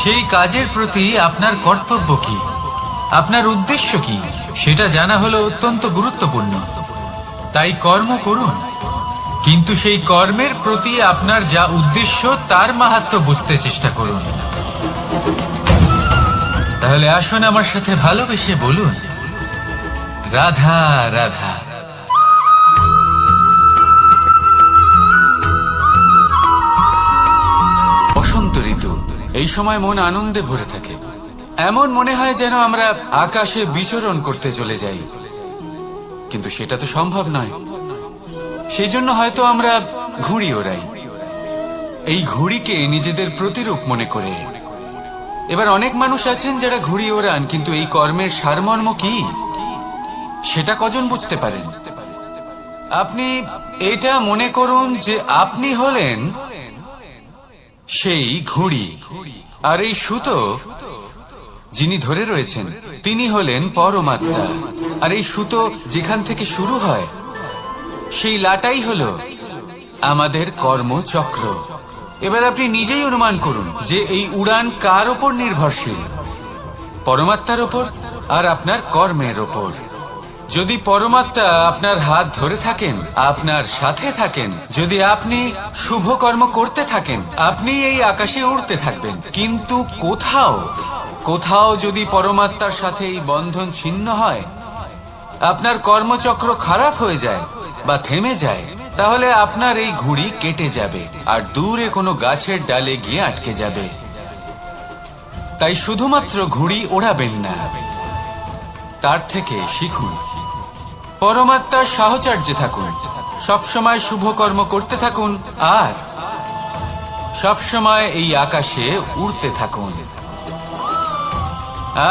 সেই কাজের প্রতি আপনার কর্তব্য কি, আপনার উদ্দেশ্য কি, সেটা জানা হলো অত্যন্ত গুরুত্বপূর্ণ। তাই কর্ম করুন, কিন্তু সেই কর্মের প্রতি আপনার যা উদ্দেশ্য তার মাহাত্ম্য বুঝতে চেষ্টা করুন। তাহলে আসুন আমার সাথে ভালোবেসে বলুন, রাধা রাধা। বসন্ত ঋতু, এই সময় মন আনন্দে ভরে থাকে। এমন মনে হয় যেন আমরা আকাশে বিচরণ করতে চলে যাই, কিন্তু সেটা তো সম্ভব নয়। সেই জন্য হয়তো আমরা ঘুড়ি ওড়াই, এই ঘুড়িকে নিজেদের প্রতিরূপ মনে করে। এবার অনেক মানুষ আছেন যারা ঘুড়ি ওড়ান, কিন্তু এই কর্মের সারমর্ম কি সেটা কজন বুঝতে পারেন? আপনি এটা মনে করুন যে আপনি হলেন সেই ঘুড়ি, আর এই সুতো যিনি ধরে রয়েছেন তিনি হলেন পরমাত্মা। আর এই সুতো যেখান থেকে শুরু হয় সেই লাটাই হলো আমাদের কর্মচক্র। এবার আপনি নিজেই অনুমান করুন যে এই উড়ান কার ওপর নির্ভরশীল, পরমাত্মার ওপর আর আপনার কর্মের ওপর। যদি পরমাত্মা আপনার হাত ধরে থাকেন, আপনার সাথে থাকেন, যদি আপনি শুভ কর্ম করতে থাকেন, আপনি এই আকাশে উড়তে থাকবেন। কিন্তু কোথাও কোথাও যদি পরমাত্মার সাথে এই বন্ধন ছিন্ন হয়, আপনার কর্মচক্র খারাপ হয়ে যায় বা থেমে যায়, তাহলে আপনার এই ঘুড়ি কেটে যাবে আর দূরে কোনো গাছের ডালে গিয়ে আটকে যাবে। তাই শুধুমাত্র ঘুড়ি ওড়াবেন না, তার থেকে শিখুন। পরমাত্মার সাহচর্যে থাকুন, সবসময় শুভ কর্ম করতে থাকুন আর সবসময় এই আকাশে উড়তে থাকুন।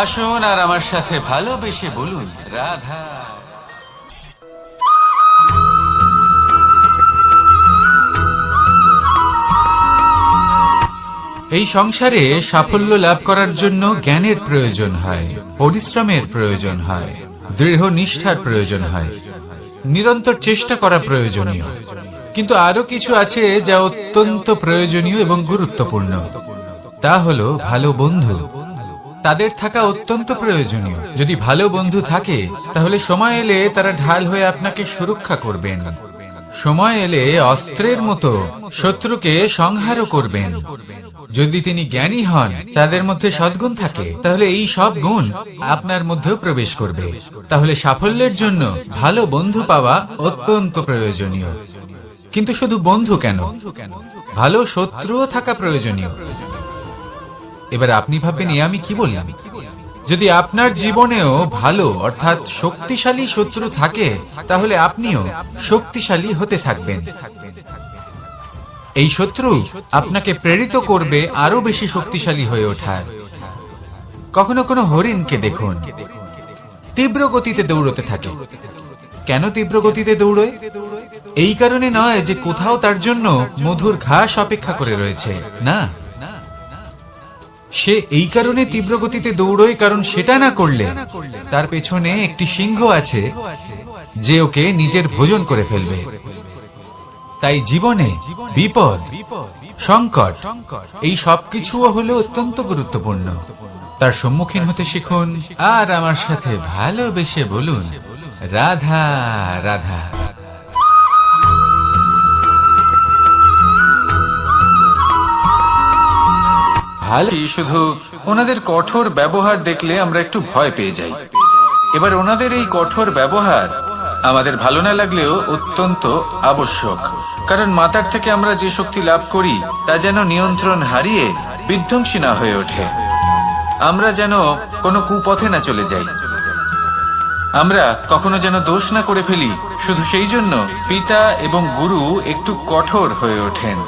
আসুন আর আমার সাথে ভালোবেসে বলুন, রাধা। এই সংসারে সাফল্য লাভ করার জন্য জ্ঞানের প্রয়োজন হয়, পরিশ্রমের প্রয়োজন হয়, দৃঢ় নিষ্ঠার প্রয়োজন হয়, নিরন্তর চেষ্টা করা প্রয়োজনীয়। কিন্তু আরো কিছু আছে যা অত্যন্ত প্রয়োজনীয় এবং গুরুত্বপূর্ণ। তা হলো ভালো বন্ধু। তাদের থাকা অত্যন্ত প্রয়োজনীয়। যদি ভালো বন্ধু থাকে তাহলে সময় এলে তারা ঢাল হয়ে আপনাকে সুরক্ষা করবেন। সময় এলে অস্ত্রের মতো শত্রুকে সংহারও করবেন। যদি তিনি জ্ঞানী হন, তাদের মধ্যে সদ্গুণ থাকে, তাহলে এই সব গুণ আপনার মধ্যেও প্রবেশ করবে। তাহলে সাফল্যের জন্য ভালো বন্ধু পাওয়া অত্যন্ত প্রয়োজনীয়। কিন্তু শুধু বন্ধু কেন, ভালো শত্রুও থাকা প্রয়োজনীয়। এবার আপনি ভাববেন, আমি কি বললাম? যদি আপনার জীবনেও ভালো অর্থাৎ শক্তিশালী শত্রু থাকে, তাহলে আপনিও শক্তিশালী হতে থাকবেন। এই শত্রু আপনাকে প্রেরিত করবে আরো বেশি শক্তিশালী হয়ে ওঠার। কখনো কোনো হরিণকে দেখুন, তীব্র গতিতে দৌড়তে থাকে। কেন তীব্র গতিতে দৌড়য়? এই কারণে নয় যে কোথাও তার জন্য মধুর ঘাস অপেক্ষা করে রয়েছে, না। সে এই কারণে তীব্র গতিতে দৌড়য় কারণ সেটা না করলে তার পেছনে একটি সিংহ আছে যে ওকে নিজের ভোজন করে ফেলবে। তাই জীবনে বিপদ, সংকট, এই সবকিছুও হলো অত্যন্ত গুরুত্বপূর্ণ। তার সম্মুখীন হতে শিখুন আর আমার সাথে ভালোবেসে বলুন, রাধা রাধা। ভালো, শুধু ওনাদের কঠোর ব্যবহার দেখলে আমরা একটু ভয় পেয়ে যাই। এবার ওনাদের এই কঠোর ব্যবহার আমাদের ভালো না লাগলেও অত্যন্ত আবশ্যক, কারণ মাতার থেকে আমরা যে শক্তি লাভ করি তা যেন নিয়ন্ত্রণ হারিয়ে বিধ্বংসী না হয়ে ওঠে। আমরা যেন কোনো কুপথে না চলে যাই, আমরা কখনো যেন দোষ না করে ফেলি। শুধু সেই জন্য পিতা এবং গুরু একটু কঠোর হয়ে ওঠেন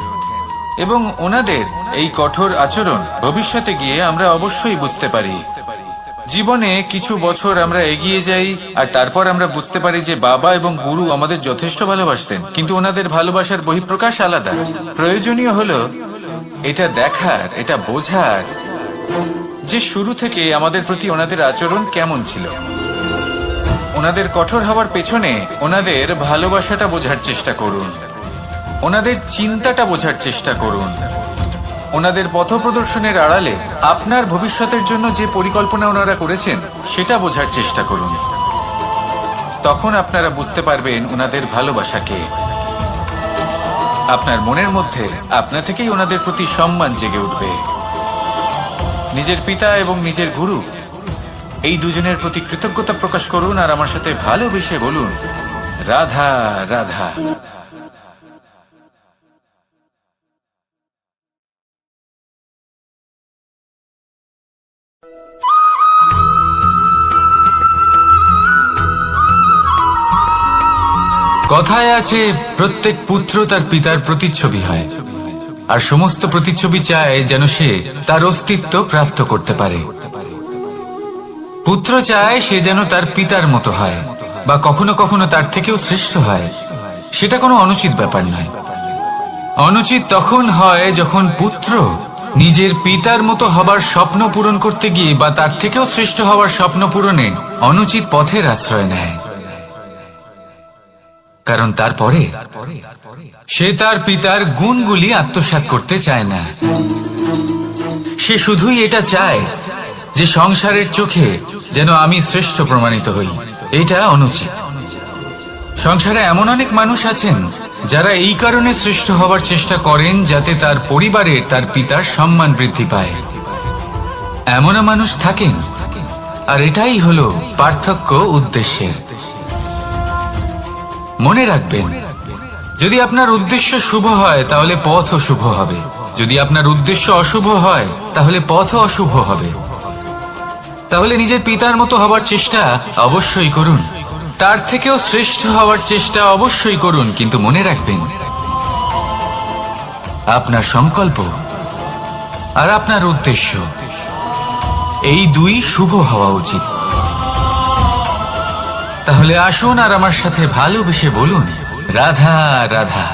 এবং ওনাদের এই কঠোর আচরণ ভবিষ্যতে গিয়ে আমরা অবশ্যই বুঝতে পারি। জীবনে কিছু বছর আমরা এগিয়ে যাই আর তারপর আমরা বুঝতে পারি যে বাবা এবং গুরু আমাদের যথেষ্ট ভালোবাসতেন, কিন্তু ওনাদের ভালোবাসার বহিঃপ্রকাশ আলাদা। প্রয়োজনীয় হলো এটা দেখার, এটা বোঝার যে শুরু থেকে আমাদের প্রতি ওনাদের আচরণ কেমন ছিল। ওনাদের কঠোর হওয়ার পেছনে ওনাদের ভালোবাসাটা বোঝার চেষ্টা করুন, ওনাদের চিন্তাটা বোঝার চেষ্টা করুন, ওনাদের পথপ্রদর্শনের আড়ালে আপনার ভবিষ্যতের জন্য যে পরিকল্পনা ওনারা করেছেন সেটা বোঝার চেষ্টা করুন। তখন আপনারা বুঝতে পারবেন ওনাদের ভালোবাসাকে। আপনার মনের মধ্যে আপনা থেকেই ওনাদের প্রতি সম্মান জেগে উঠবে। নিজের পিতা এবং নিজের গুরু এই দুজনের প্রতি কৃতজ্ঞতা প্রকাশ করুন আর আমার সাথে ভালোবেসে বলুন, রাধা রাধা। কথায় আছে, প্রত্যেক পুত্র তার পিতার প্রতিচ্ছবি হয়, আর সমস্ত প্রতিচ্ছবি চায় যেন সে তার অস্তিত্ব প্রাপ্ত করতে পারে। পুত্র চায় সে যেন তার পিতার মতো হয় বা কখনো কখনো তার থেকেও শ্রেষ্ঠ হয়। সেটা কোনো অনুচিত ব্যাপার নয়। অনুচিত তখন হয় যখন পুত্র নিজের পিতার মতো হবার স্বপ্ন পূরণ করতে গিয়ে বা তার থেকেও শ্রেষ্ঠ হওয়ার স্বপ্ন পূরণে অনুচিত পথের আশ্রয় নেয়। কারণ তারপরে সে তার পিতার গুণগুলি আত্মসাৎ করতে চায় না। সে শুধুই এটা চায় যে সংসারের চোখে যেন আমি শ্রেষ্ঠ প্রমাণিত হই। এটা অনুচিত। সংসারে এমন অনেক মানুষ আছেন যারা এই কারণে শ্রেষ্ঠ হওয়ার চেষ্টা করেন যাতে তার পরিবারের, তার পিতার সম্মান বৃদ্ধি পায়। এমনও মানুষ থাকেন, আর এটাই হলো পার্থক্য উদ্দেশ্যের। মনে রাখবেন, যদি আপনার উদ্দেশ্য শুভ হয় তাহলে পথও শুভ হবে, যদি আপনার উদ্দেশ্য অশুভ হয় তাহলে পথও অশুভ হবে। তাহলে নিজের পিতার মতো হবার চেষ্টা অবশ্যই করুন, তার থেকেও শ্রেষ্ঠ হওয়ার চেষ্টা অবশ্যই করুন, কিন্তু মনে রাখবেন আপনার সংকল্প আর আপনার উদ্দেশ্য এই দুই শুভ হওয়া উচিত। তাহলে আসুন আর আমার সাথে ভালোবেসে বলুন, রাধা রাধা।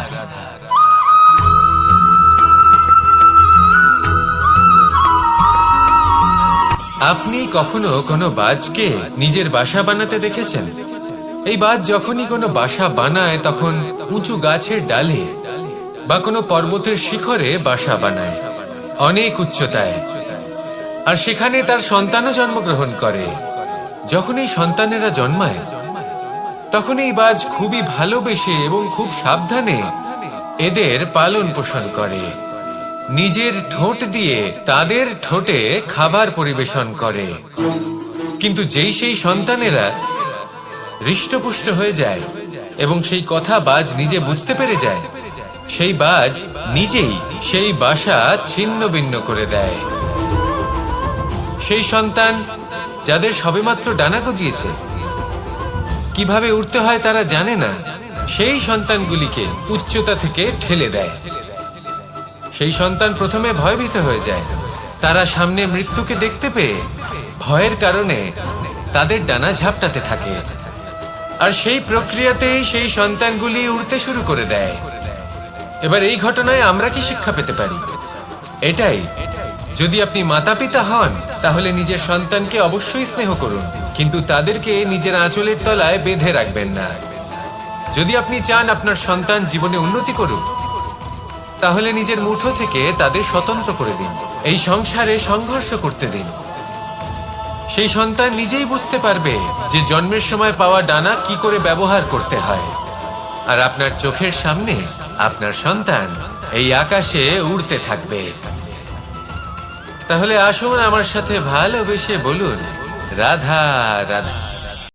আপনি কখনো কোনো বাজকে নিজের বাসা বানাতে দেখেছেন? এই বাজ যখনই কোনো বাসা বানায় তখন উঁচু গাছের ডালে বা কোনো পর্বতের শিখরে বাসা বানায়, অনেক উচ্চতায়, আর সেখানে তার সন্তানও জন্মগ্রহণ করে। যখন এই সন্তানেরা জন্মায় তখন এই বাজ খুবই ভালোবেসে এবং খুব সাবধানে এদের পালন পোষণ করে, নিজের ঠোঁট দিয়ে তাদের ঠোঁটে খাবার পরিবেশন করে। কিন্তু যেই সেই সন্তানেরা হৃষ্টপুষ্ট হয়ে যায় এবং সেই কথা বাজ নিজে বুঝতে পেরে যায়, সেই বাজ নিজেই সেই বাসা ছিন্ন ভিন্ন করে দেয়। সেই সন্তান যাদের সবেমাত্র ডানা গজিয়েছে, কিভাবে উঠতে হয় তারা জানে না, সেই সন্তানগুলিকে উচ্চতা থেকে ঠেলে দেয়। সেই সন্তান প্রথমে ভয়ভীত হয়ে যায়, তারা সামনে মৃত্যুকে দেখতে পেয়ে ভয়ের কারণে তাদের ডানা ঝাপটাতে থাকে, আর সেই প্রক্রিয়াতেই সেই সন্তানগুলি উড়তে শুরু করে দেয়। এবার এই ঘটনায় আমরা কি শিক্ষা পেতে পারি? এটাই, যদি আপনি মাতা পিতা হন তাহলে নিজের সন্তানকে অবশ্যই স্নেহ করুন, কিন্তু তাদেরকে নিজের আঁচলের তলায় বেঁধে রাখবেন না। যদি আপনি চান আপনার সন্তান জীবনে উন্নতি করুক, তাহলে নিজের মুঠো থেকে তাদের স্বতন্ত্র করে দিন, এই সংসারে সংঘর্ষ করতে দিন। সেই সন্তান নিজেই বুঝতে পারবে যে জন্মের সময় পাওয়া ডানা কি করে ব্যবহার করতে হয়, আর আপনার চোখের সামনে আপনার সন্তান এই আকাশে উড়তে থাকবে। তাহলে আসুন আমার সাথে ভালোবেসে বলুন, রাধা রাধা।